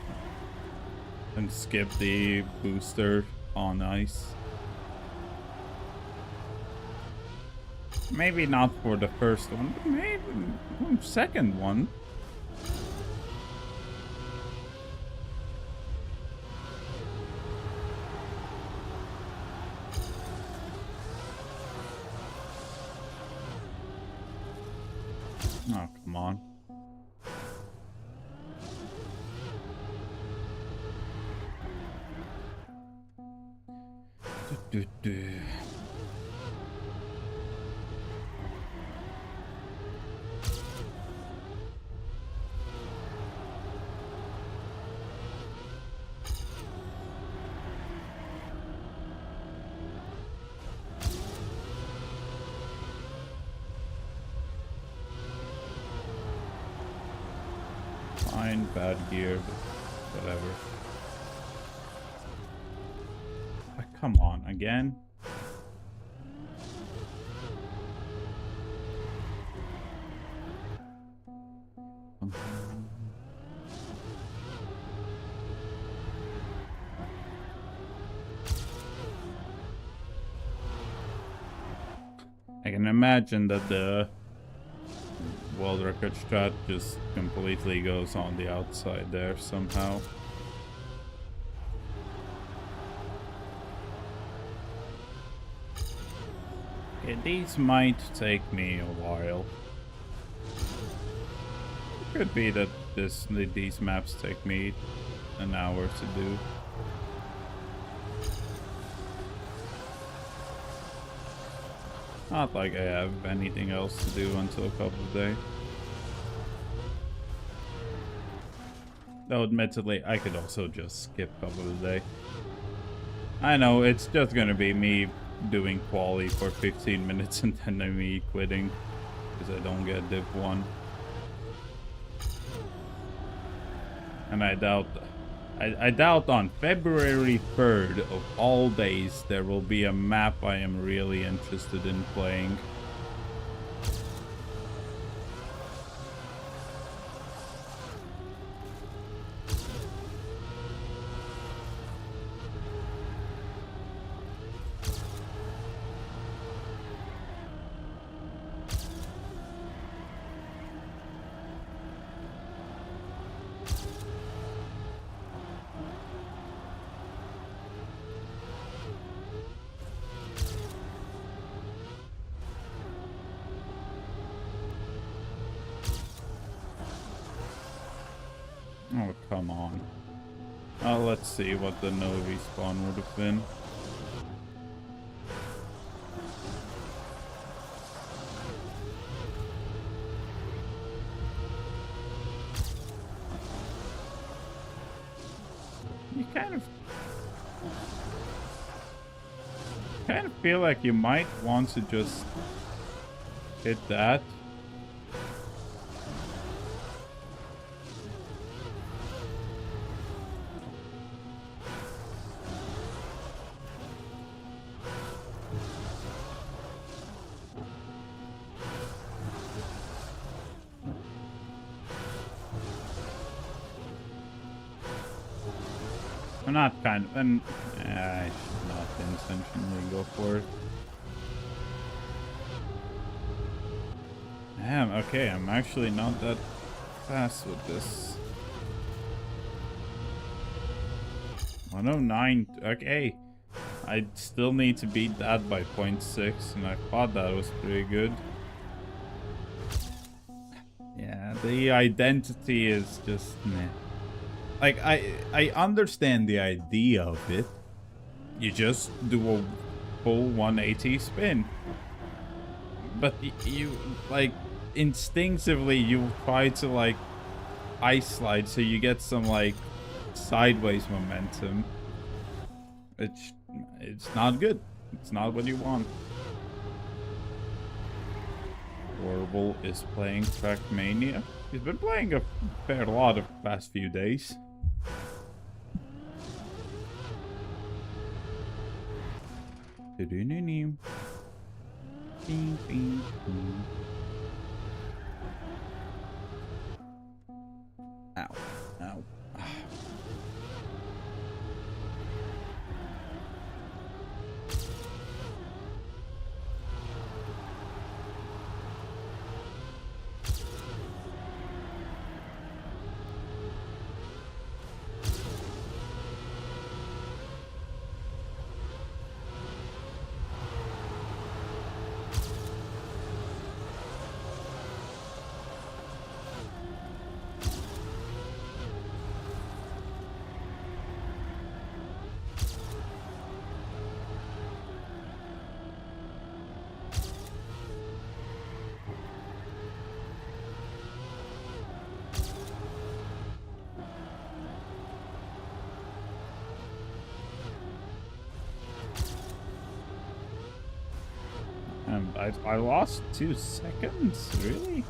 and skip the booster on ice? Maybe not for the first one, but maybe second one. Oh, come on. Fine, bad gear, but whatever. Come on, again? I can imagine that the world record strat just completely goes on the outside there somehow. Okay, these might take me a while. It could be that these maps take me an hour to do. Not like I have anything else to do until a couple of days. Though admittedly, I could also just skip a couple of days. I know, it's just gonna be me doing quali for 15 minutes and then me quitting because I don't get div 1. And I doubt I doubt on February 3rd of all days there will be a map I am really interested in playing. Oh, come on. Oh, let's see what the Novi spawn would have been. You kind of feel like you might want to just hit that. I'm not kind of, and I should not intentionally go for it. Damn, okay, I'm actually not that fast with this. 109, okay. I still need to beat that by 0.6, and I thought that was pretty good. Yeah, the identity is just meh. Like, I understand the idea of it. You just do a full 180 spin. But you, like, instinctively, you try to, like, ice slide so you get some, like, sideways momentum. It's not good. It's not what you want. Orbital is playing Trackmania. He's been playing a fair lot of the past few days. Ow. Ow. I lost 2 seconds? Really?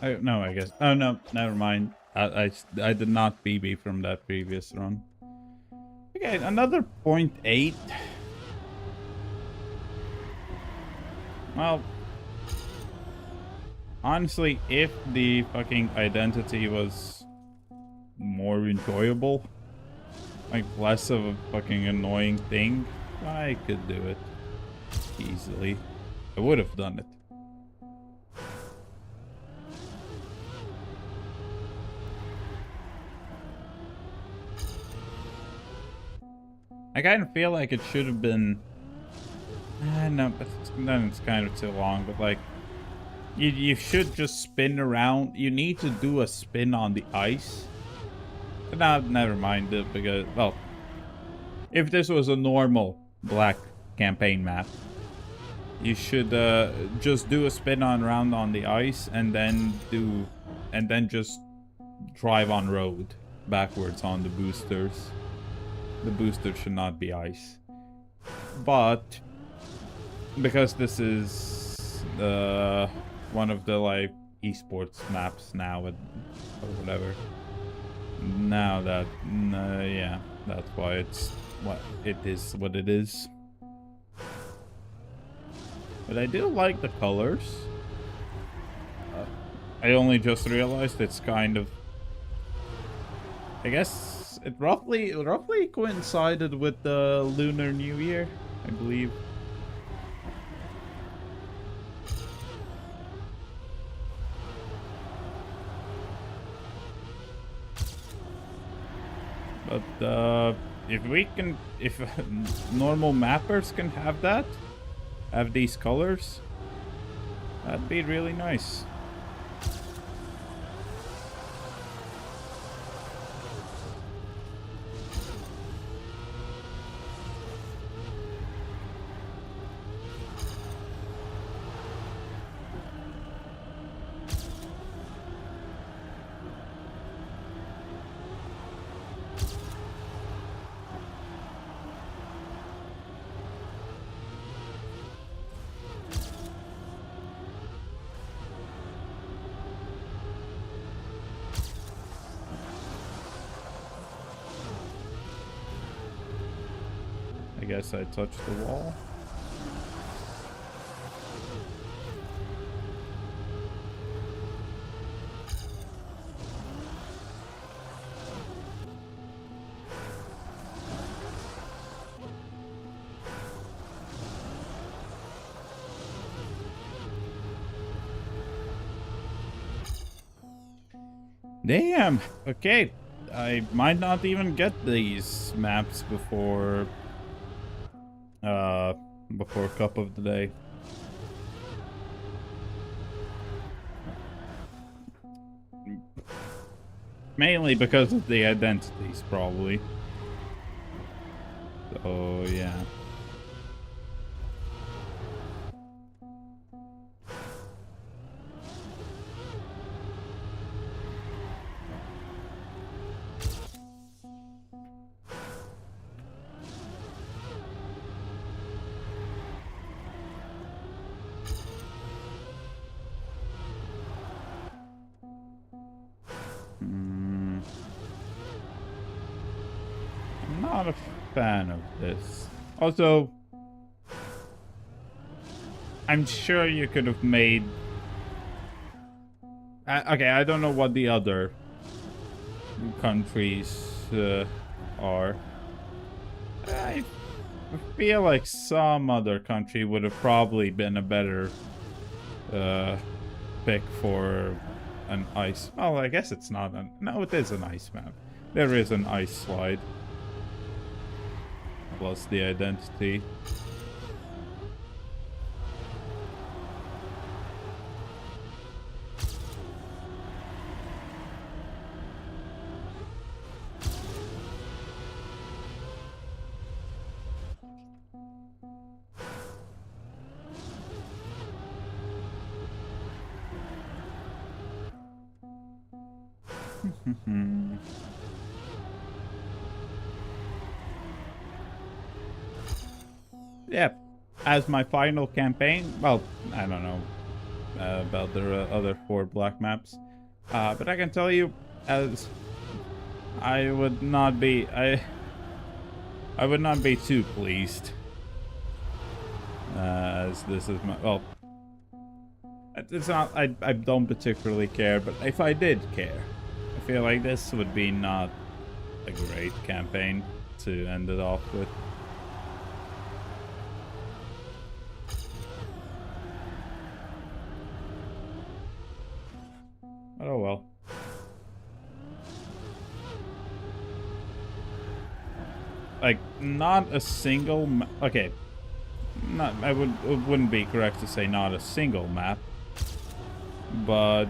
Oh, no, I guess. Oh, no, never mind. I did not BB from that previous run. Okay, another 0.8. Well, honestly, if the fucking identity was more enjoyable, like less of a fucking annoying thing, I could do it easily. I would have done it. I kind of feel like it should have been... no, but then it's kind of too long, but like... You should just spin around. You need to do a spin on the ice. But now, never mind, because, well... If this was a normal black campaign map, you should just do a spin around on the ice and then just drive on road backwards on the boosters. the booster should not be ice. But because this is one of the like esports maps now or whatever. Now that yeah, that's why it's what it is. But I do like the colors. I only just realized it's kind of, I guess it roughly coincided with the Lunar New Year, I believe. But if normal mappers can have these colors, that'd be really nice. I guess I touched the wall. Damn. Okay. I might not even get these maps before Cup of the Day. Mainly because of the identities, probably. So, yeah. Not a fan of this. Also, I'm sure you could have made... okay, I don't know what the other countries are. I feel like some other country would have probably been a better pick for an ice... Oh, I guess it's not an... No, it is an ice map. There is an ice slide. Plus the identity. Yeah, as my final campaign, well, I don't know about the other 4 black maps, but I can tell you, as I would not be too pleased, as this is my, well, it's not, I don't particularly care, but if I did care, I feel like this would be not a great campaign to end it off with. Oh well. Like, not a single okay. Not it wouldn't be correct to say not a single map. But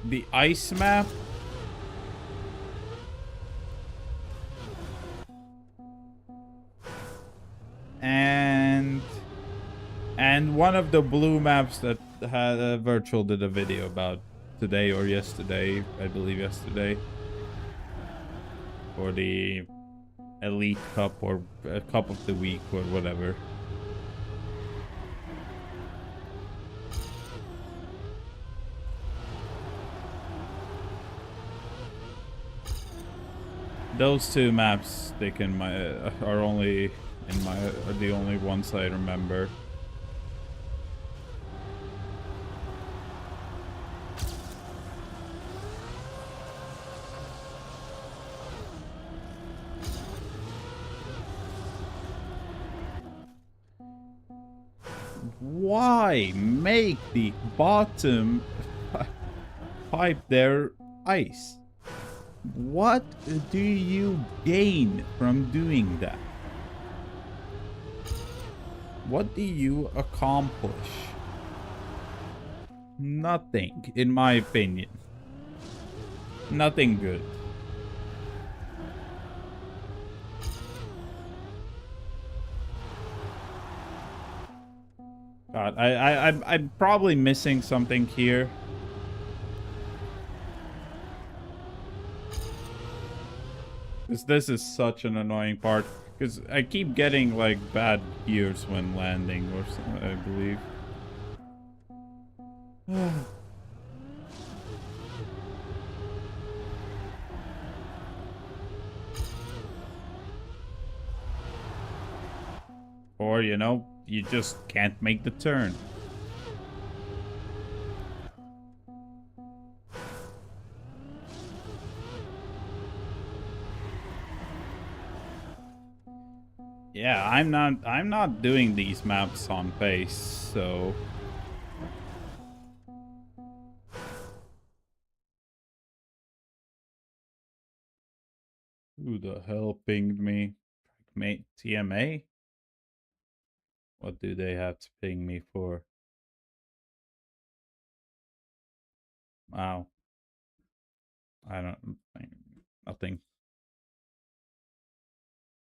the ice map, and one of the blue maps that had Virtual did a video about today or yesterday, I believe yesterday. for the Elite Cup or Cup of the Week or whatever. Those two maps stick in my are only in my are the only ones I remember. Why make the bottom pipe there ice? What do you gain from doing that? What do you accomplish? Nothing, in my opinion. Nothing good. God, I'm probably missing something here. This is such an annoying part. Because I keep getting, like, bad gears when landing or something, I believe. Or, you know, you just can't make the turn. Yeah, I'm not doing these maps on pace, so who the hell pinged me? TMA? What do they have to ping me for? Wow. I don't think nothing.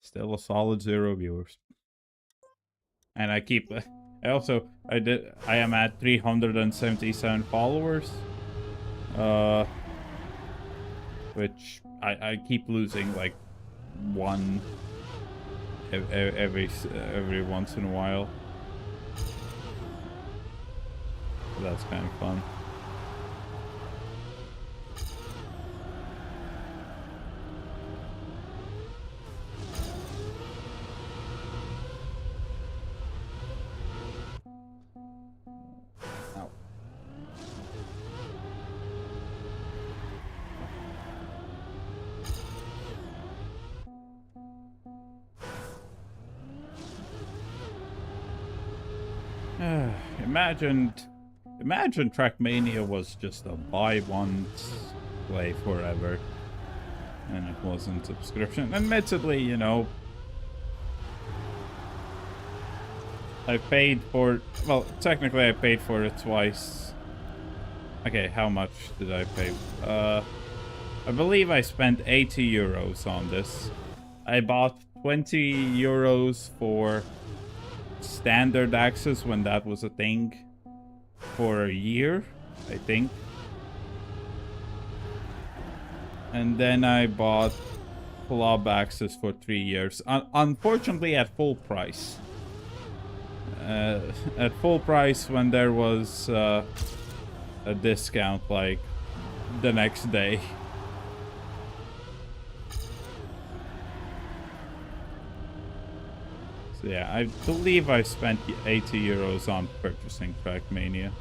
Still a solid 0 viewers. And I keep I am at 377 followers. Which I keep losing like one every once in a while. That's kind of fun. Imagine Trackmania was just a buy once, play forever, and it wasn't subscription. Admittedly, you know, I paid for, well, technically I paid for it twice. Okay, how much did I pay? I believe I spent 80 euros on this. I bought 20 euros for standard access when that was a thing for a year, I think. And then I bought club access for 3 years. Unfortunately at full price. At full price when there was a discount like the next day. So yeah, I believe I spent 80 euros on purchasing Trackmania.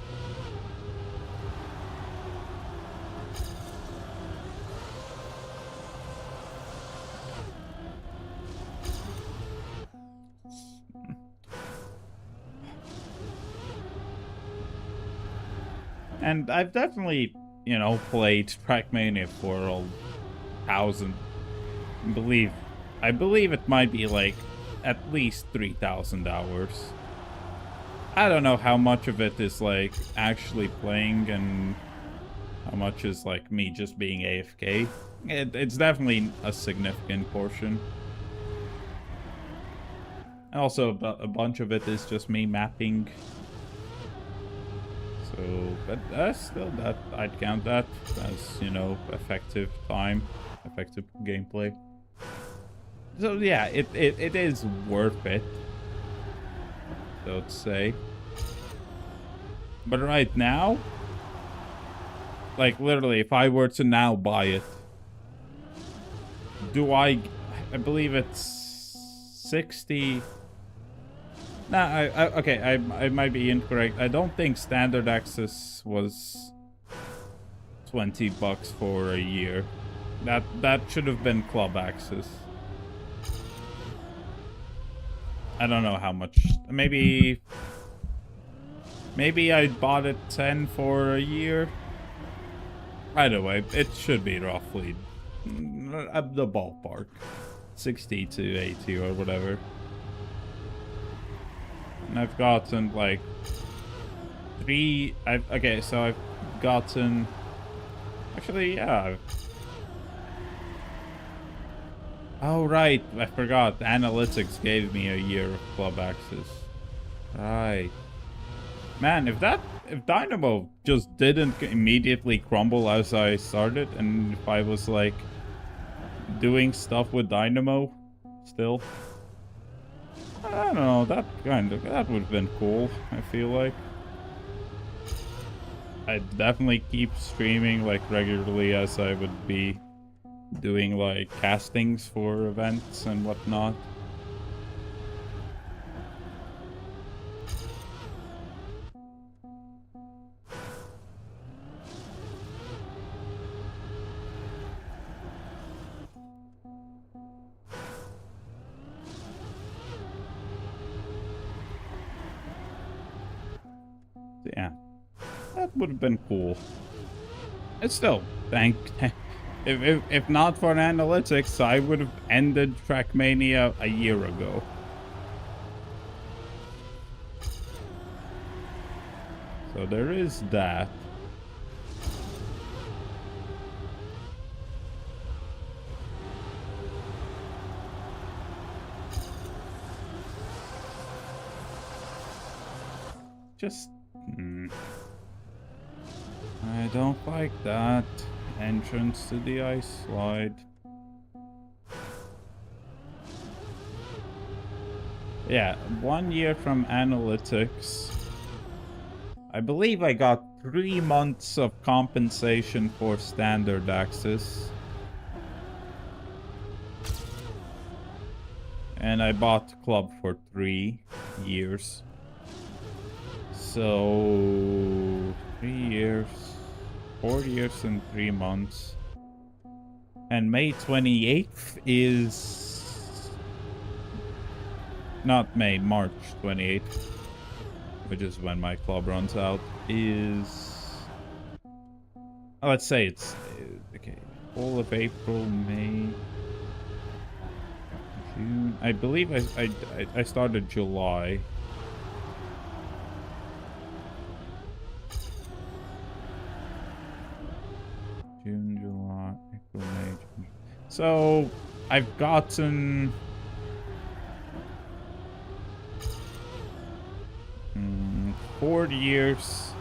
And I've definitely, you know, played Trackmania for 1,000. I believe it might be like at least 3,000 hours. I don't know how much of it is like actually playing and how much is like me just being AFK. It's definitely a significant portion. And also a bunch of it is just me mapping. So, but still, that I'd count that as, you know, effective gameplay. So yeah, it is worth it, so to say. But right now, like literally, if I were to now buy it, do I believe it's 60. Nah, okay, I might be incorrect. I don't think standard access was $20 for a year. That should have been club access. I don't know how much. Maybe I bought it 10 for a year. Either way, it should be roughly the ballpark. 60 to 80 or whatever. And I've gotten like okay, so I've gotten actually, yeah. Oh right, I forgot. Analytics gave me a year of club access. Right. Man, if Dynamo just didn't immediately crumble as I started, and if I was like doing stuff with Dynamo still, I don't know, that would have been cool, I feel like. I'd definitely keep streaming like regularly, as I would be doing like castings for events and whatnot. Yeah, that would have been cool. It's still, if not for analytics, I would have ended Trackmania a year ago. So there is that. Just, I don't like that entrance to the ice slide. Yeah, 1 year from analytics. I believe I got 3 months of compensation for standard access. And I bought club for 3 years. So 3 years, 4 years and 3 months. And May 28th is not May, March 28th, which is when my club runs out, is, let's say it's okay, all of April, May, June. I believe I started July. June, July, April, May, June. So I've gotten 4 years.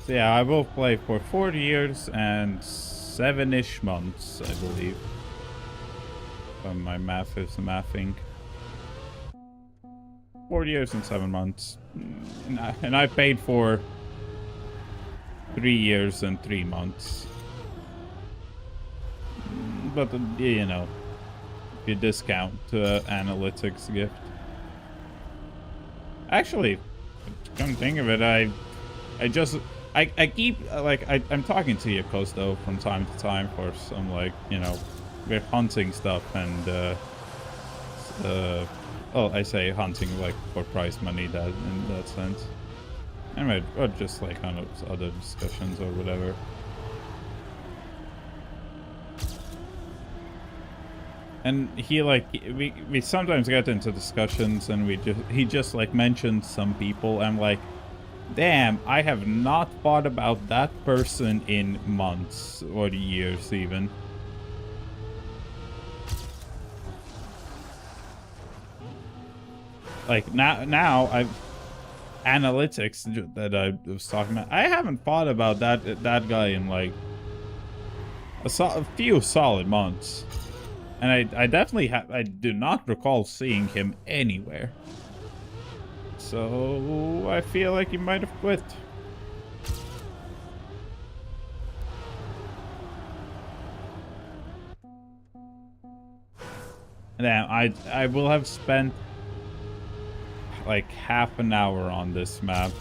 So yeah, I will play for 4 years and 7-ish months, I believe. If my math is mathing. 4 years and 7 months. And I paid for 3 years and 3 months. But, you know, if you discount analytics gift. Actually, come to think of it, I keep, like, I'm talking to Yakosto from time to time for some, like, you know, we're hunting stuff, and, well, I say hunting, like, for prize money, that, in that sense. Anyway, or just, like, kind of other discussions or whatever. And he, like, we sometimes get into discussions, and he just like mentions some people. I'm like, damn, I have not thought about that person in months or years even. Like now I've analytics that I was talking about. I haven't thought about that guy in like a few solid months. And I definitely I do not recall seeing him anywhere. So I feel like he might have quit. Now I will have spent like half an hour on this map.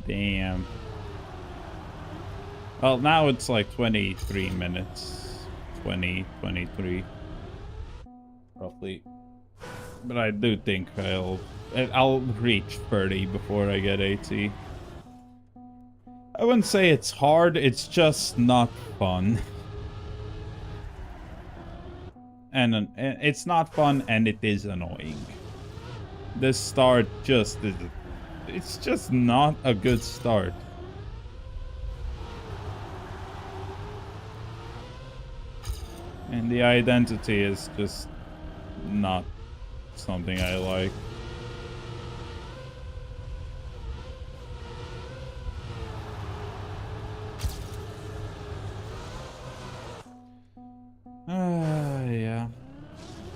Damn. Well, now it's like 23 minutes. 23 roughly. But I do think I'll reach 30 before I get 80. I wouldn't say it's hard, it's just not fun. And it's not fun, and it is annoying. This start just is... It's just not a good start. And the identity is just not something I like. Yeah.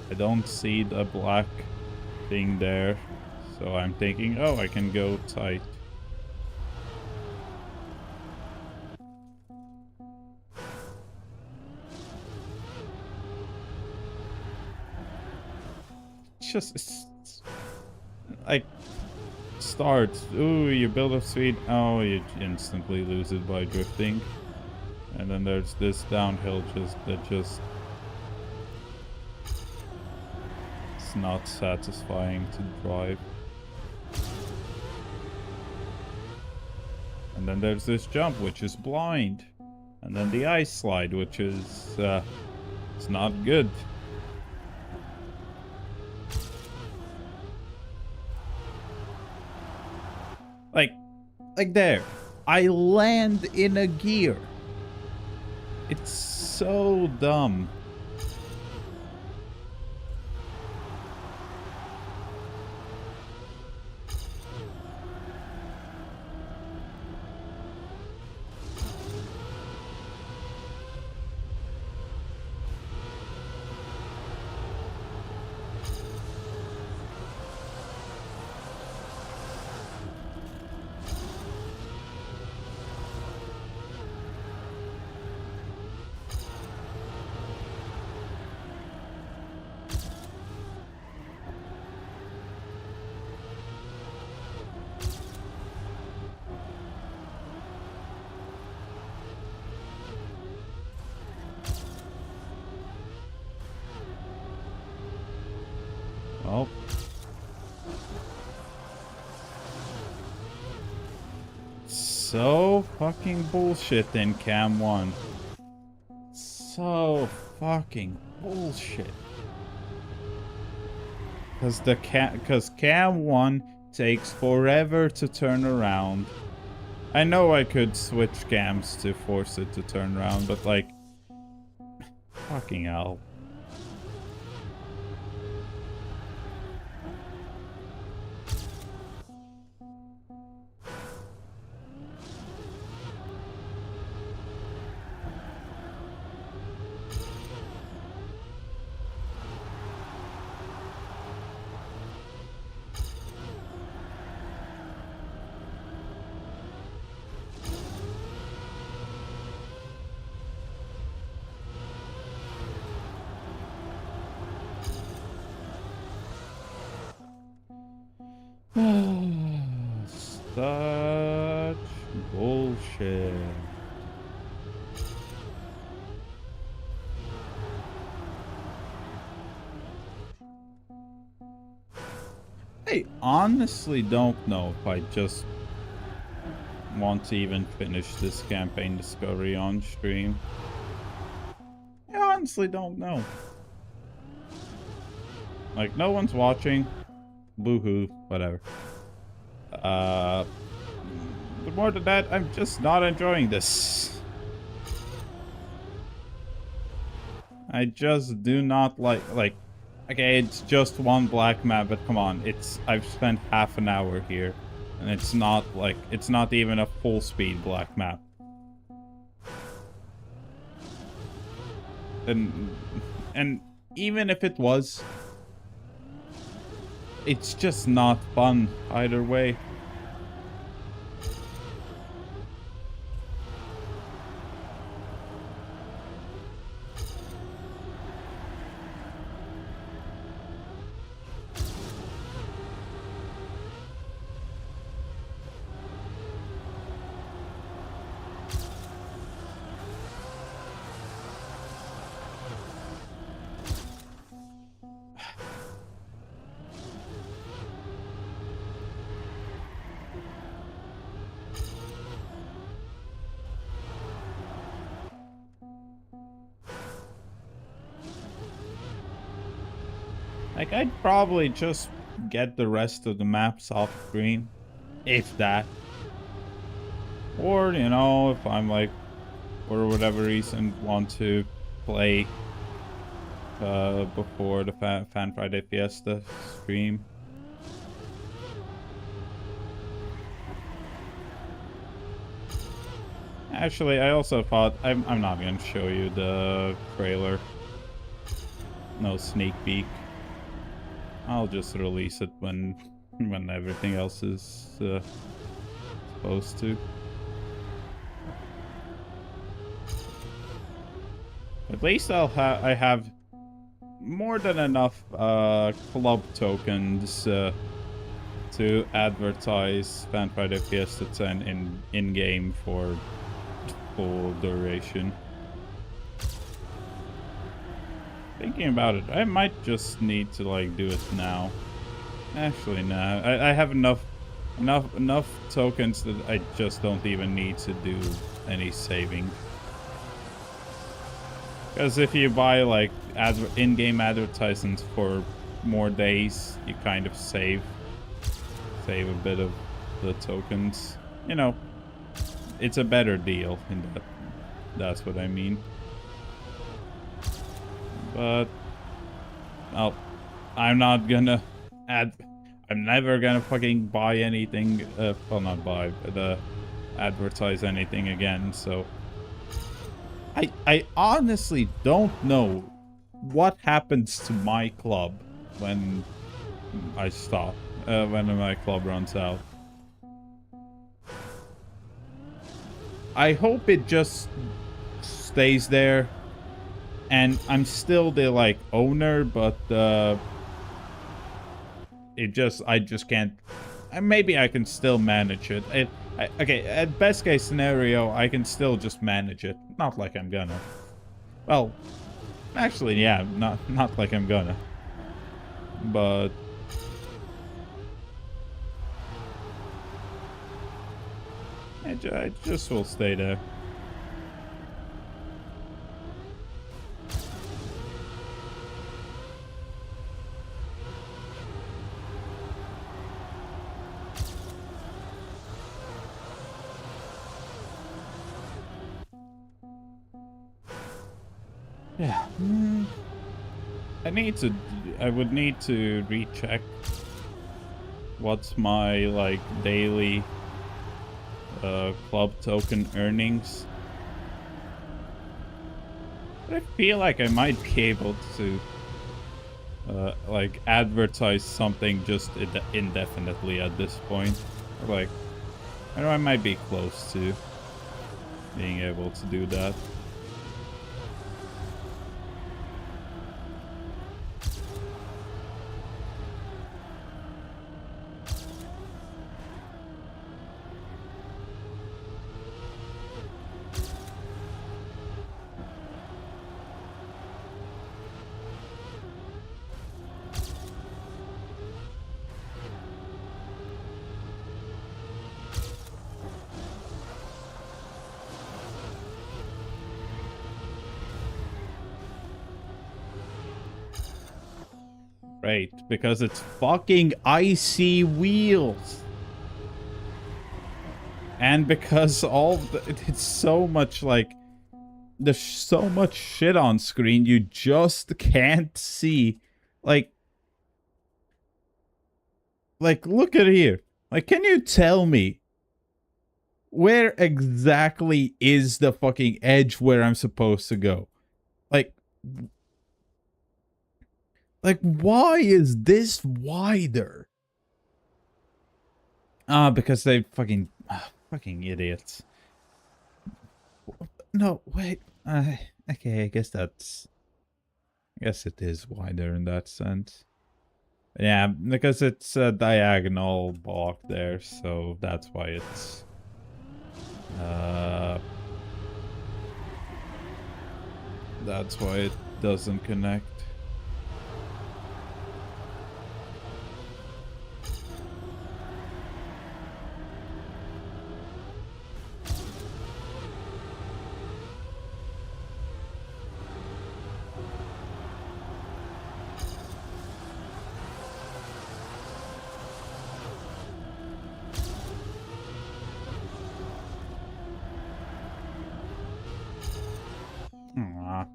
I don't see the black thing there. So I'm thinking, oh, I can go tight. It's like starts. Ooh, you build up speed. Oh, you instantly lose it by drifting. And then there's this downhill it's not satisfying to drive. And then there's this jump, which is blind. And then the ice slide, which is it's not good. Like there. I land in a gear. It's so dumb. Oh. So fucking bullshit in Cam 1. So fucking bullshit. Cause Cam 1 takes forever to turn around. I know I could switch cams to force it to turn around, but like fucking hell. Such bullshit. I honestly don't know if I just want to even finish this campaign discovery on stream. I honestly don't know. Like, no one's watching. Boo-hoo, whatever. But more than that, I'm just not enjoying this. I just do not like, okay, it's just one black map, but come on, I've spent half an hour here, and it's not even a full speed black map. And And even if it was, it's just not fun either way. Like, I'd probably just get the rest of the maps off screen, if that. Or, you know, if I'm like, for whatever reason, want to play before the Fan Friday Fiesta stream. Actually, I also thought, I'm not going to show you the trailer. No sneak peek. I'll just release it when everything else is supposed to. At least I have more than enough club tokens to advertise Fan Friday Fiesta 10 in game for full duration. Thinking about it, I might just need to like do it now. Actually, no. I have enough tokens that I just don't even need to do any saving. Because if you buy like in-game advertisements for more days, you kind of save a bit of the tokens. You know, it's a better deal in that. That's what I mean. But I'm not gonna I'm never gonna fucking buy anything. Well, not buy, but advertise anything again. So I honestly don't know what happens to my club when I stop. When my club runs out. I hope it just stays there. And I'm still the like owner, but I just can't. Maybe I can still manage it. Okay, at best case scenario, I can still just manage it. Not like I'm gonna. Well, actually, yeah, not like I'm gonna. But I just will stay there. Yeah. I would need to recheck what's my like daily club token earnings. But I feel like I might be able to like advertise something just indefinitely at this point. Like, I know I might be close to being able to do that. Right, because it's fucking icy wheels. And because it's so much like, there's so much shit on screen, you just can't see. Like, look at here. Like, can you tell me where exactly is the fucking edge where I'm supposed to go? Like, Like, why is this wider? Because they fucking idiots. No, wait. Okay, I guess it is wider in that sense. Yeah, because it's a diagonal block there, so that's why it's that's why it doesn't connect. Aw.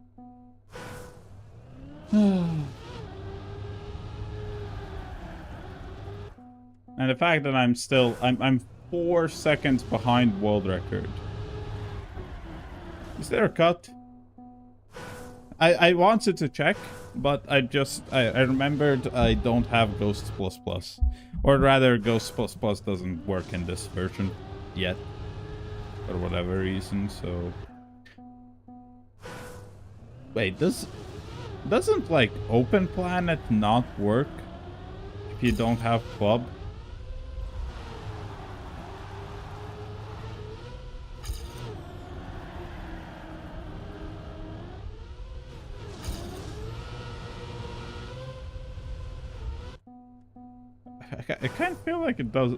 And the fact that I'm 4 seconds behind world record. Is there a cut? I wanted to check, but I remembered I don't have Ghost++. Or rather, Ghost++ doesn't work in this version yet. For whatever reason, so... Wait, doesn't, like, Open Planet not work if you don't have Club? I kind of feel like it does.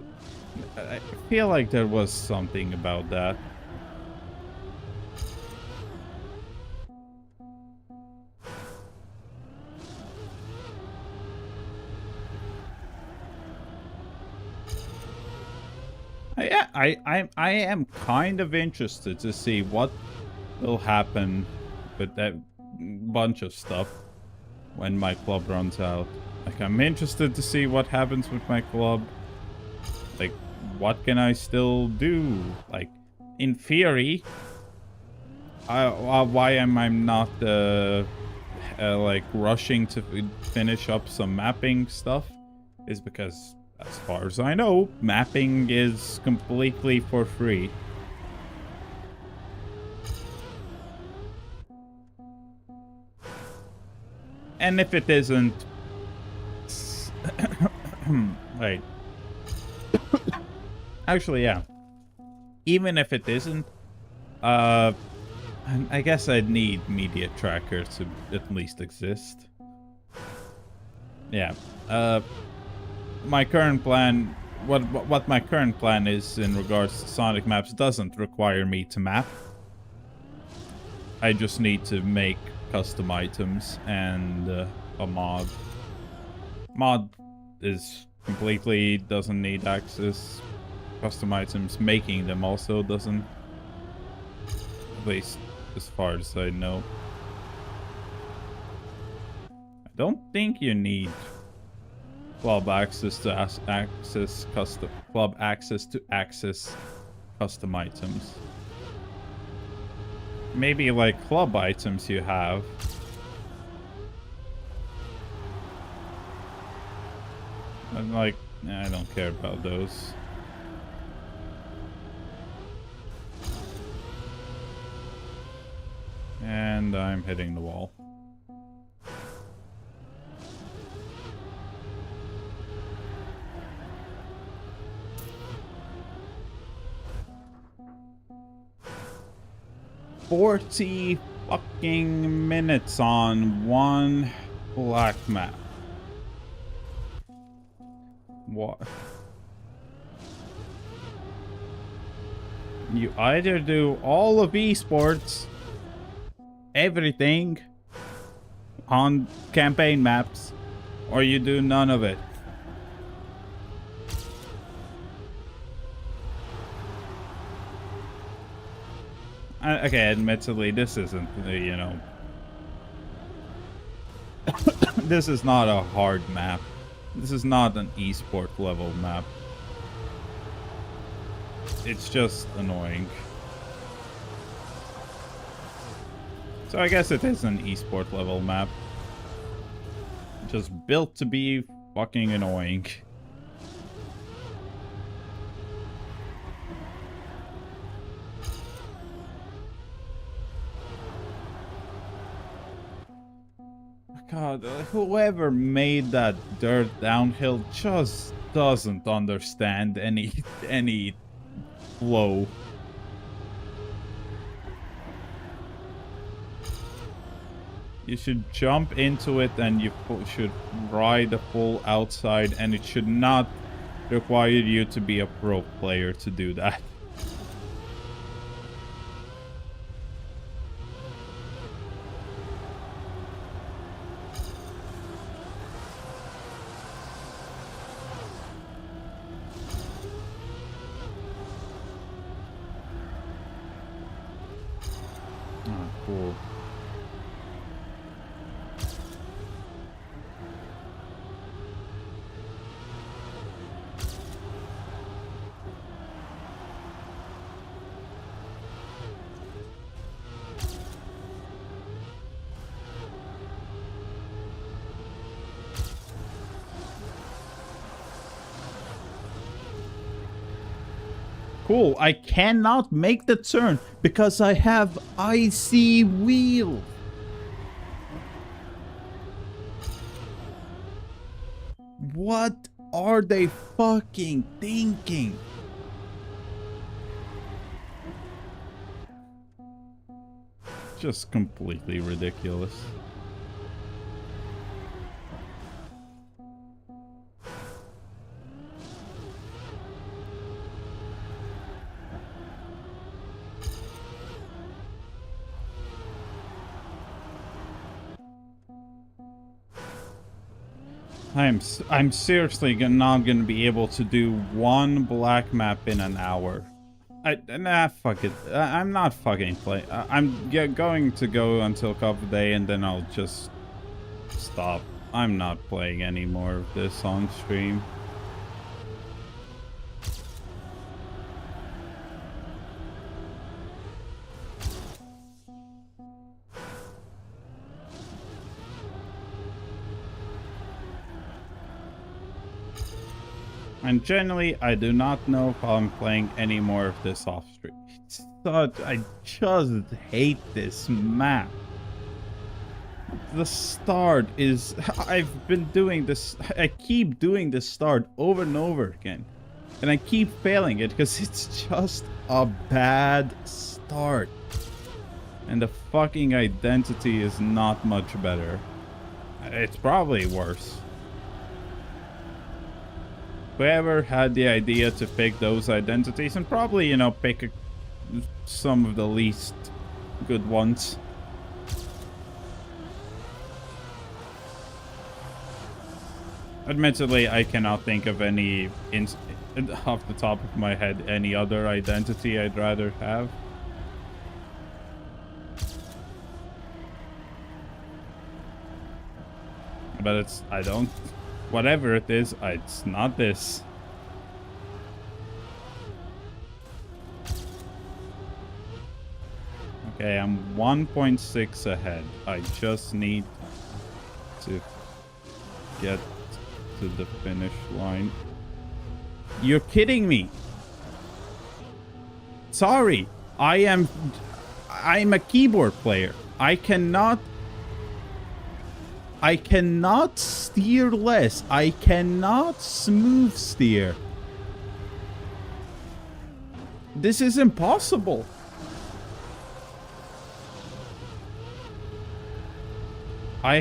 I feel like there was something about that. I am kind of interested to see what will happen with that bunch of stuff when my club runs out. Like, I'm interested to see what happens with my club. Like, what can I still do? Like, in theory, why am I not like rushing to finish up some mapping stuff? Is because, as far as I know, mapping is completely for free. And if it isn't... Wait. Actually, yeah. Even if it isn't, I guess I'd need Media Tracker to at least exist. Yeah. My current plan... What my current plan is in regards to Sonic maps doesn't require me to map. I just need to make custom items and a mod. Mod is completely doesn't need access. Custom items, making them also doesn't. At least as far as I know. I don't think you need club access to access custom items. Maybe like club items you have. I'm like, nah, I don't care about those. And I'm hitting the wall. $40 fucking minutes on one black map. What? You either do all of esports, everything on campaign maps, or you do none of it. Okay, admittedly, this isn't, you know... This is not a hard map. This is not an esport level map. It's just annoying. So I guess it is an esport level map. just built to be fucking annoying. God, whoever made that dirt downhill just doesn't understand any flow. You should jump into it and you should ride the full outside, and it should not require you to be a pro player to do that. Oh, cool. Cool, I cannot make the turn because I have icy wheel. What are they fucking thinking? Just completely ridiculous. I'm seriously not gonna be able to do one black map in an hour. Nah, fuck it. I'm not fucking playing. I'm going to go until Cup of Day and then I'll just stop. I'm not playing any more of this on stream. And generally, I do not know if I'm playing any more of this off stream. I just hate this map. The start is... I've been doing this... I keep doing this start over and over again. And I keep failing it because it's just a bad start. And the fucking identity is not much better. It's probably worse. Whoever had the idea to pick those identities and probably, you know, pick some of the least good ones. Admittedly, I cannot think of any, off the top of my head, any other identity I'd rather have. But it's, I don't... Whatever it is, it's not this. Okay, I'm 1.6 ahead. I just need to get to the finish line. You're kidding me. Sorry. I'm a keyboard player. I cannot steer less. I cannot smooth steer. This is impossible. I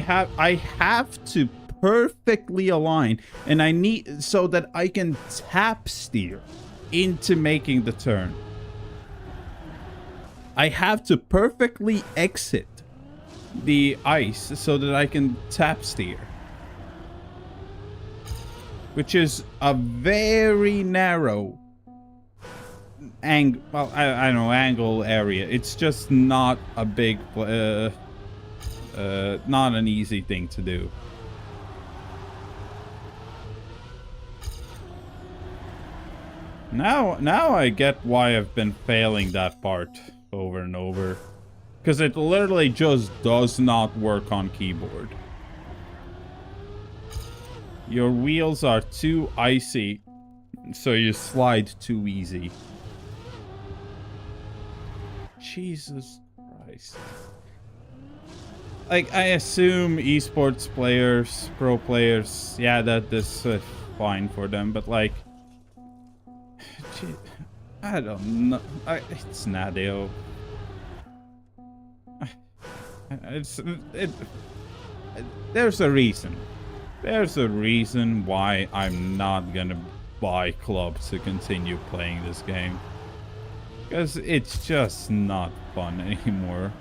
have to perfectly align, and I need so that I can tap steer into making the turn. I have to perfectly exit the ice so that I can tap steer, which is a very narrow well, I don't know, angle area. It's just not a big not an easy thing to do. Now I get why I've been failing that part over and over. Because it literally just does not work on keyboard. Your wheels are too icy, so you slide too easy. Jesus Christ. Like, I assume esports players, pro players, yeah, that is fine for them, but like, I don't know. It's Nadeo. There's a reason. There's a reason why I'm not gonna buy clubs to continue playing this game. Because it's just not fun anymore.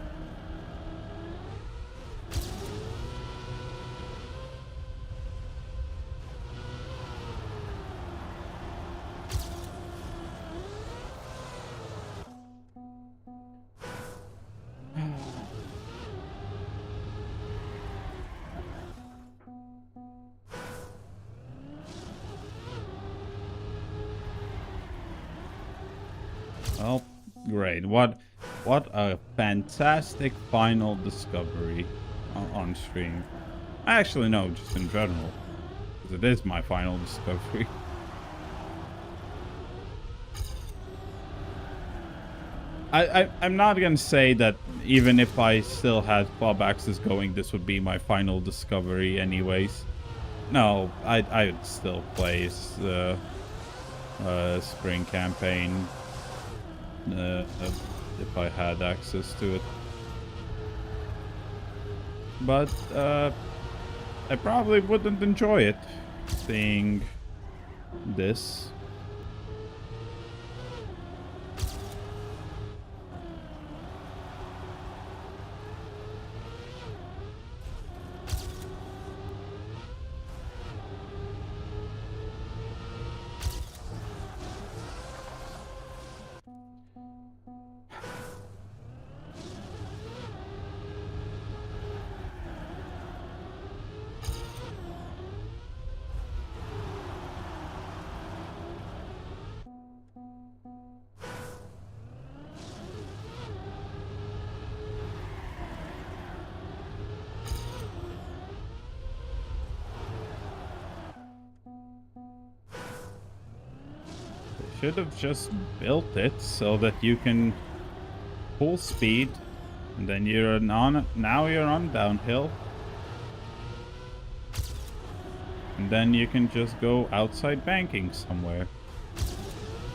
Well, great. What a fantastic final discovery on stream. Actually, no, just in general. Because it is my final discovery. I'm not gonna say that even if I still had club access going, this would be my final discovery anyways. No, I'd still play spring campaign if I had access to it. But I probably wouldn't enjoy it, seeing this. Should have just built it so that you can full speed, and then now you're on downhill, and then you can just go outside banking somewhere.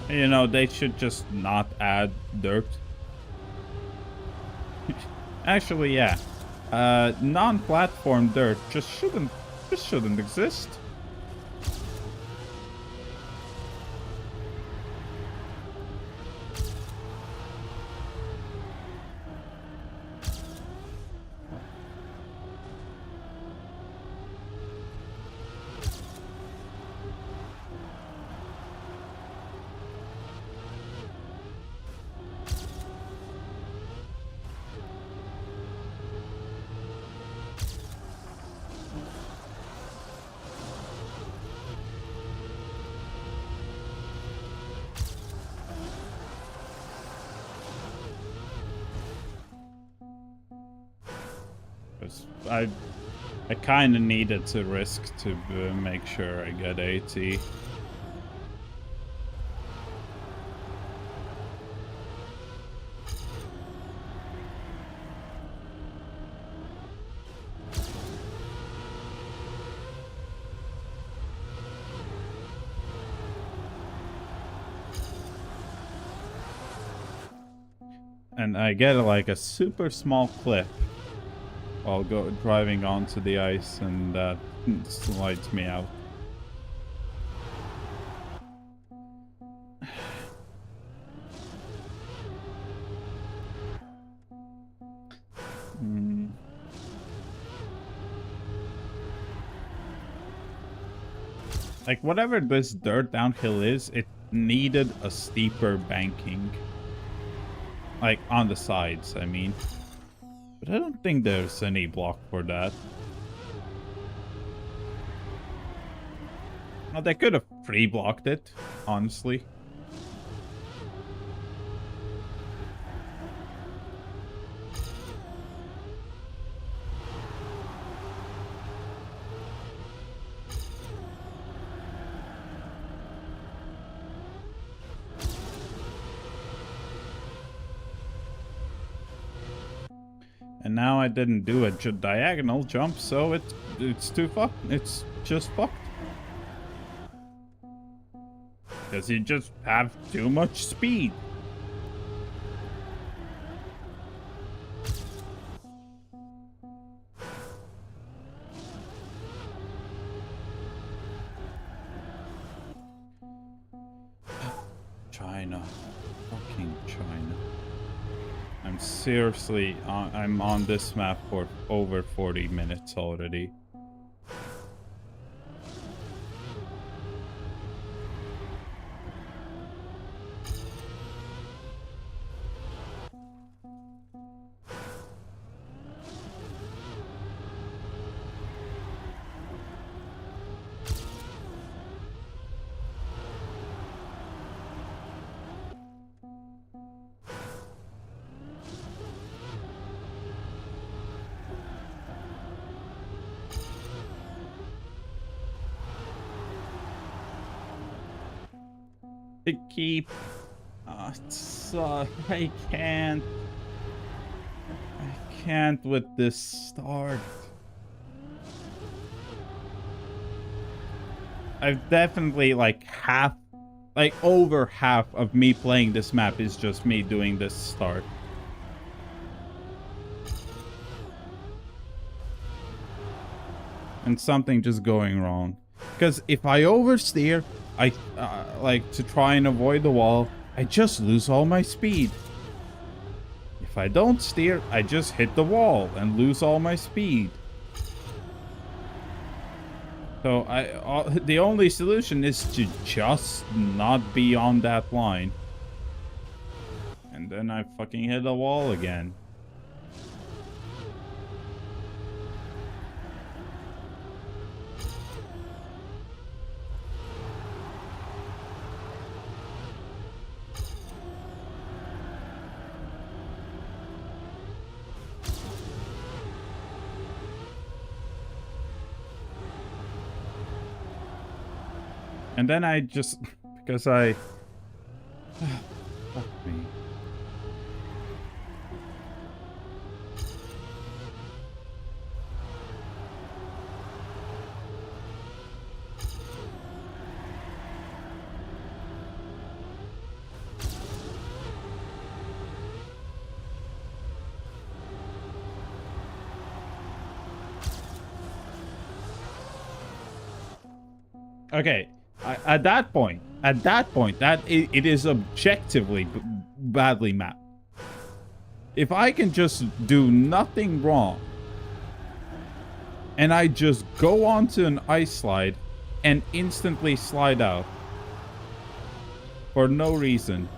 You know, they should just not add dirt. Actually, yeah, non-platform dirt just shouldn't exist. I kind of needed to risk to make sure I get 80. And I get like a super small clip while driving onto the ice, and that slides me out. Like, whatever this dirt downhill is, it needed a steeper banking. Like, on the sides, I mean. But I don't think there's any block for that. Well, they could have free blocked it, honestly. And now I didn't do a diagonal jump, so it's too fucked. It's just fucked. Because you just have too much speed. China. Fucking China. I'm seriously, I'm on this map for over 40 minutes already. To keep I can't with this start. I've definitely like over half of me playing this map is just me doing this start. And something just going wrong. Because if I oversteer, I like to try and avoid the wall, I just lose all my speed. If I don't steer, I just hit the wall and lose all my speed. So the only solution is to just not be on that line. And then I fucking hit the wall again. And then I just, because I, fuck me. Okay. At that point, that it is objectively badly mapped. If I can just do nothing wrong, and I just go onto an ice slide and instantly slide out for no reason,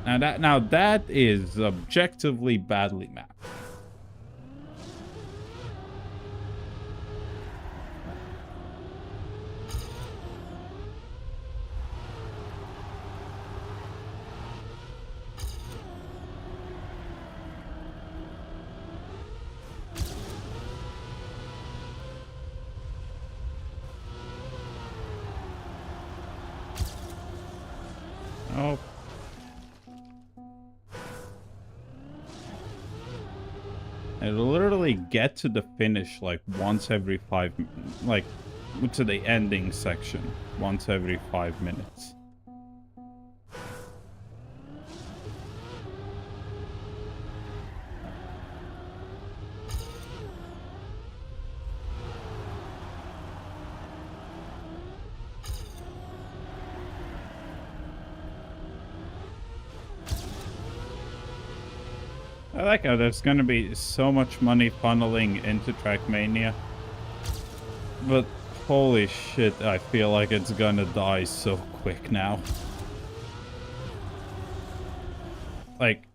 now that is objectively badly mapped. Oh. I literally get to the finish like once every like to the ending section once every 5 minutes. I like how there's gonna be so much money funneling into Trackmania. But holy shit, I feel like it's gonna die so quick now. Like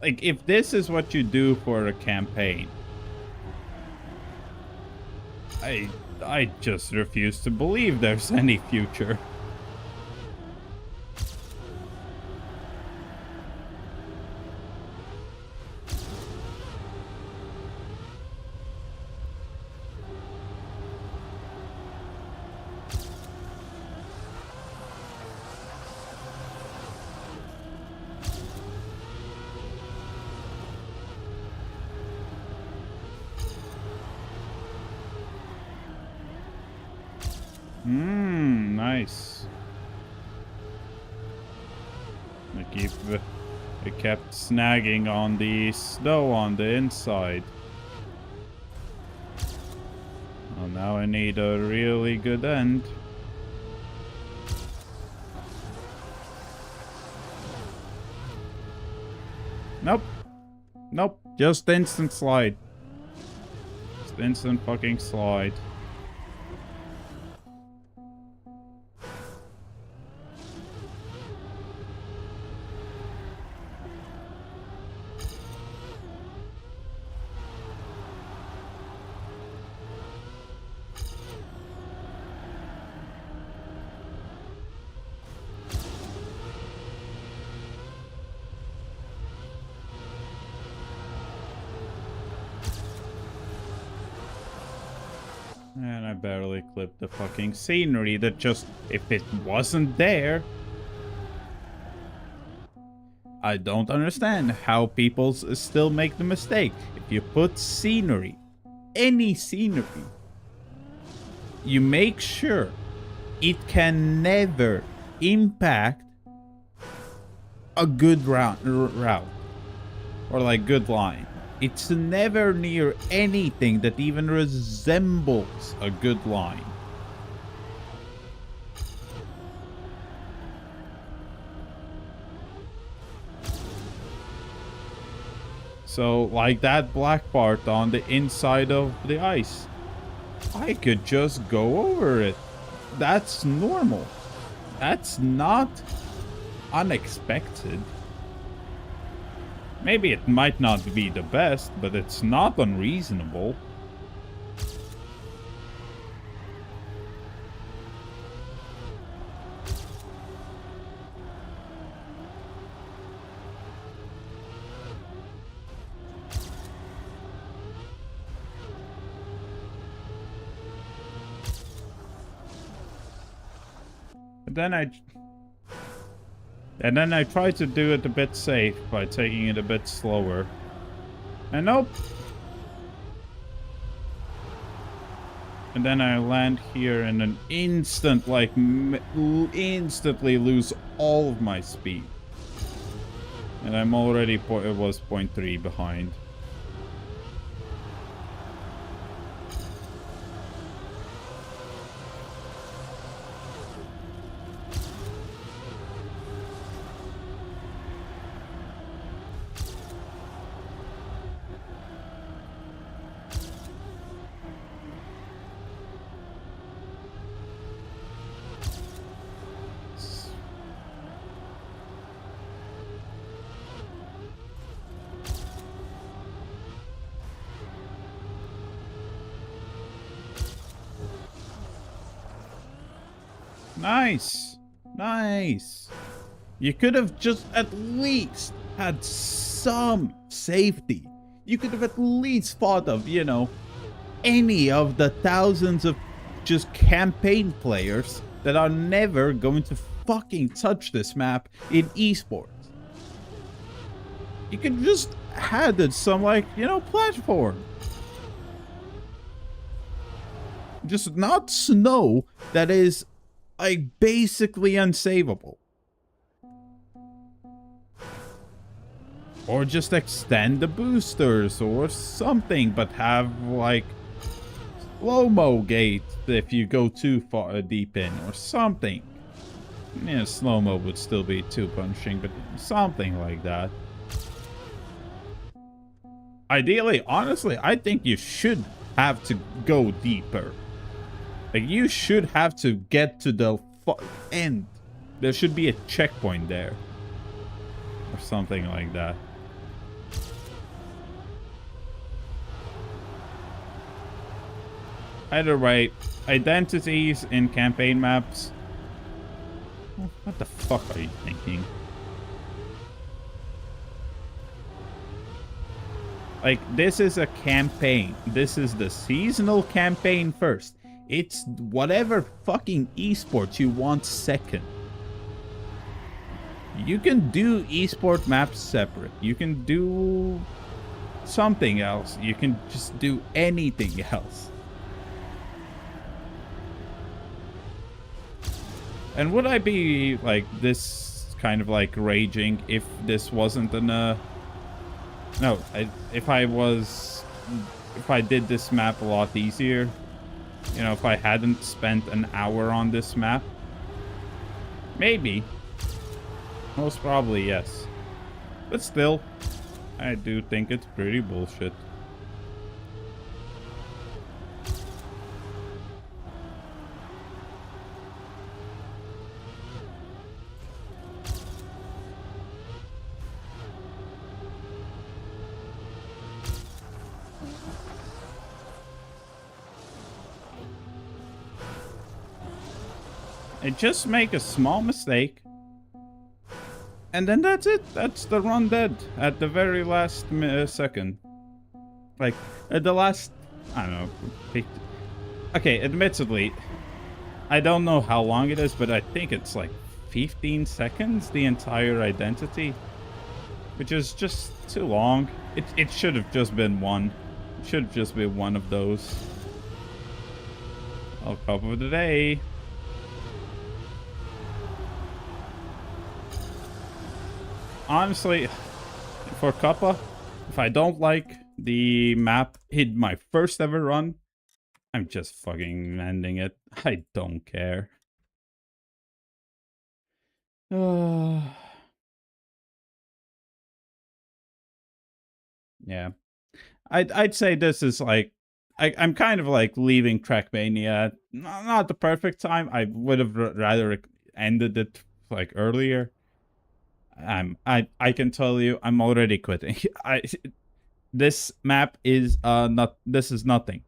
if this is what you do for a campaign, I just refuse to believe there's any future. Nice. I kept snagging on the snow on the inside. Well, now I need a really good end. Nope. Nope. Just instant slide. Just instant fucking slide. And I barely clipped the fucking scenery that just, if it wasn't there. I don't understand how people still make the mistake. If you put scenery, any scenery, you make sure it can never impact a good route or like good line. It's never near anything that even resembles a good line. So, like that black part on the inside of the ice, I could just go over it. That's normal. That's not unexpected. Maybe it might not be the best, but it's not unreasonable. And then I try to do it a bit safe by taking it a bit slower. And nope. And then I land here in an instant, like, instantly lose all of my speed. And I'm already, it was 0.3 behind. Nice. Nice. You could have just at least had some safety. You could have at least thought of, you know, any of the thousands of just campaign players that are never going to fucking touch this map in esports. You could just added some, like, you know, platform. Just not snow that is, like, basically unsavable. Or just extend the boosters or something, but have, like, slow-mo gate if you go too far deep in or something. Yeah, slow-mo would still be too punching, but something like that. Ideally, honestly, I think you should have to go deeper. Like, you should have to get to the end. There should be a checkpoint there. Or something like that. Either way, identities in campaign maps. What the fuck are you thinking? Like, this is a campaign. This is the seasonal campaign first. It's whatever fucking esports you want second. You can do esport maps separate. You can do something else. You can just do anything else. And would I be like this kind of like raging if this wasn't an no, if I did this map a lot easier, you know, if I hadn't spent an hour on this map, maybe. Most probably, yes. But still, I do think it's pretty bullshit. I just make a small mistake. And then that's it. That's the run dead at the very last second. Like, at the last, I don't know. Okay, admittedly, I don't know how long it is, but I think it's like 15 seconds, the entire identity. Which is just too long. It should have just been one. It should have just been one of those. Oh, cup of the day. Honestly, for Kappa, if I don't like the map in my first ever run, I'm just fucking ending it. I don't care. Yeah. I'd say this is like I'm kind of like leaving Trackmania. Not the perfect time. I would have rather ended it like earlier. I can tell you I'm already quitting. This map is this is nothing.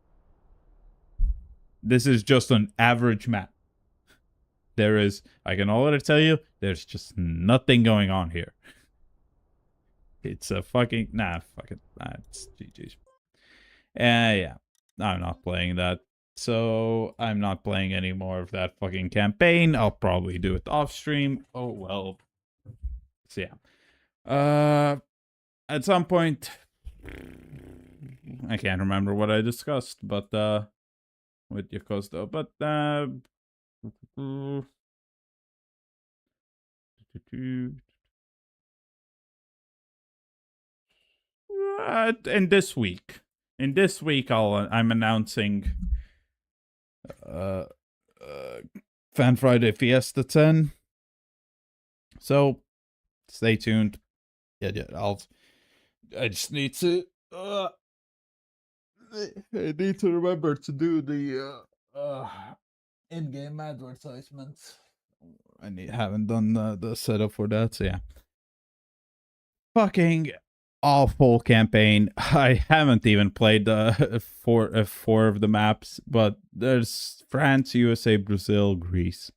This is just an average map. I can already tell you, there's just nothing going on here. It's a fucking it's GG's. Yeah, I'm not playing that. So I'm not playing any more of that fucking campaign. I'll probably do it off stream. Oh well. So yeah. At some point, I can't remember what I discussed, but with Yokosto, but in this week, I'm announcing Fan Friday Fiesta 10. So stay tuned. Yeah, I just need to I need to remember to do the in-game advertisements. Haven't done the setup for that, so yeah. Fucking awful campaign. I haven't even played four of the maps, but there's France, USA, Brazil, Greece.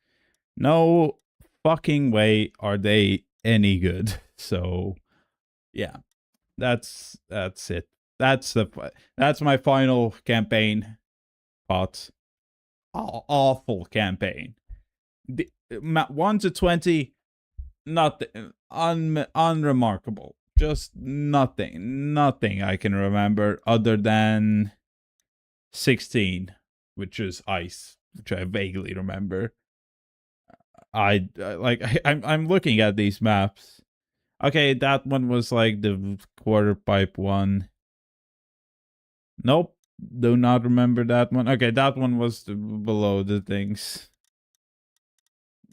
No fucking way are they any good. So yeah, that's it. That's my final campaign. But awful campaign. 1 to 20, nothing, unremarkable. Just nothing I can remember other than 16, which is ice, which I vaguely remember. I'm looking at these maps. Okay, that one was like the quarter pipe one. Nope, do not remember that one. Okay, that one was below the things.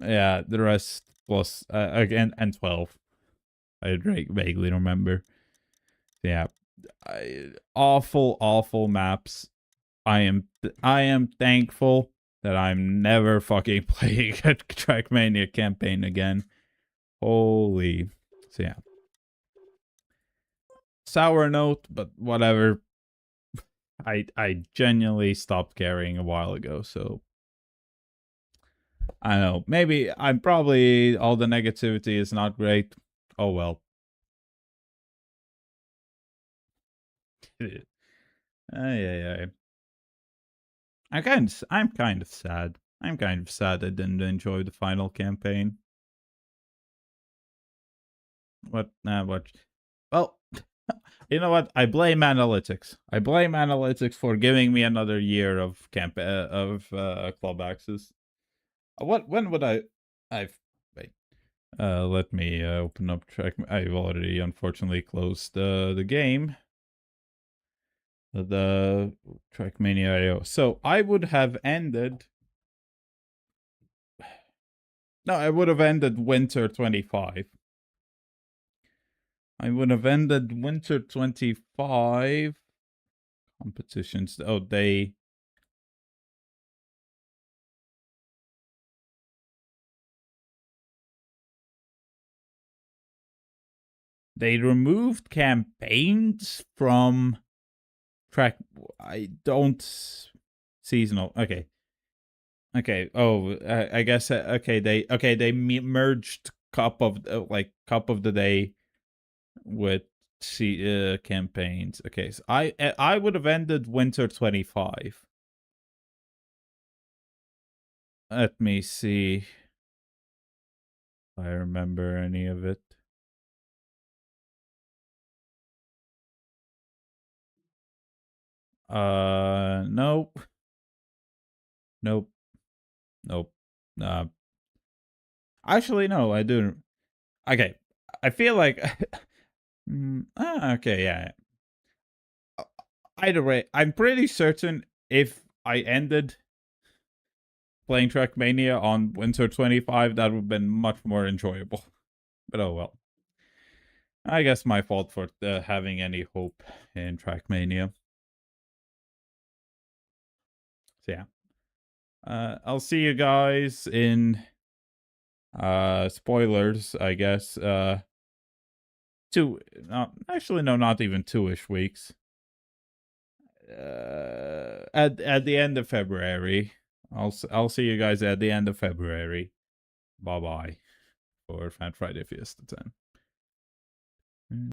Yeah, the rest plus again and 12. I vaguely remember. Yeah, awful maps. I am thankful that I'm never fucking playing a Trackmania campaign again. Holy, so yeah. Sour note, but whatever. I genuinely stopped caring a while ago, so I don't know. Maybe I'm probably all the negativity is not great. Oh well. Yeah. I'm kind of sad. I'm kind of sad I didn't enjoy the final campaign. What? Well, you know what? I blame analytics. I blame analytics for giving me another year of club access. When would I? Wait. Let me open up Track. I've already unfortunately closed the game. The Trackmania.io. So I would have ended. No, I would have ended Winter 25. I would have ended Winter 25 competitions. Oh, they removed campaigns from track. I don't seasonal. Okay. Oh, I guess okay. They merged Cup of the Day with campaigns. Okay, so I would have ended Winter 25. Let me see if I remember any of it. Nope. Nope. Nope. Actually, no, I do. Okay, I feel like. Okay, yeah. Either way, I'm pretty certain if I ended playing Trackmania on Winter 25, that would have been much more enjoyable. But oh well. I guess my fault for having any hope in Trackmania. So yeah. I'll see you guys in spoilers, I guess. Actually no, not even 2-ish weeks. At the end of February. I'll see you guys at the end of February. Bye bye for Fan Friday Fiesta 10.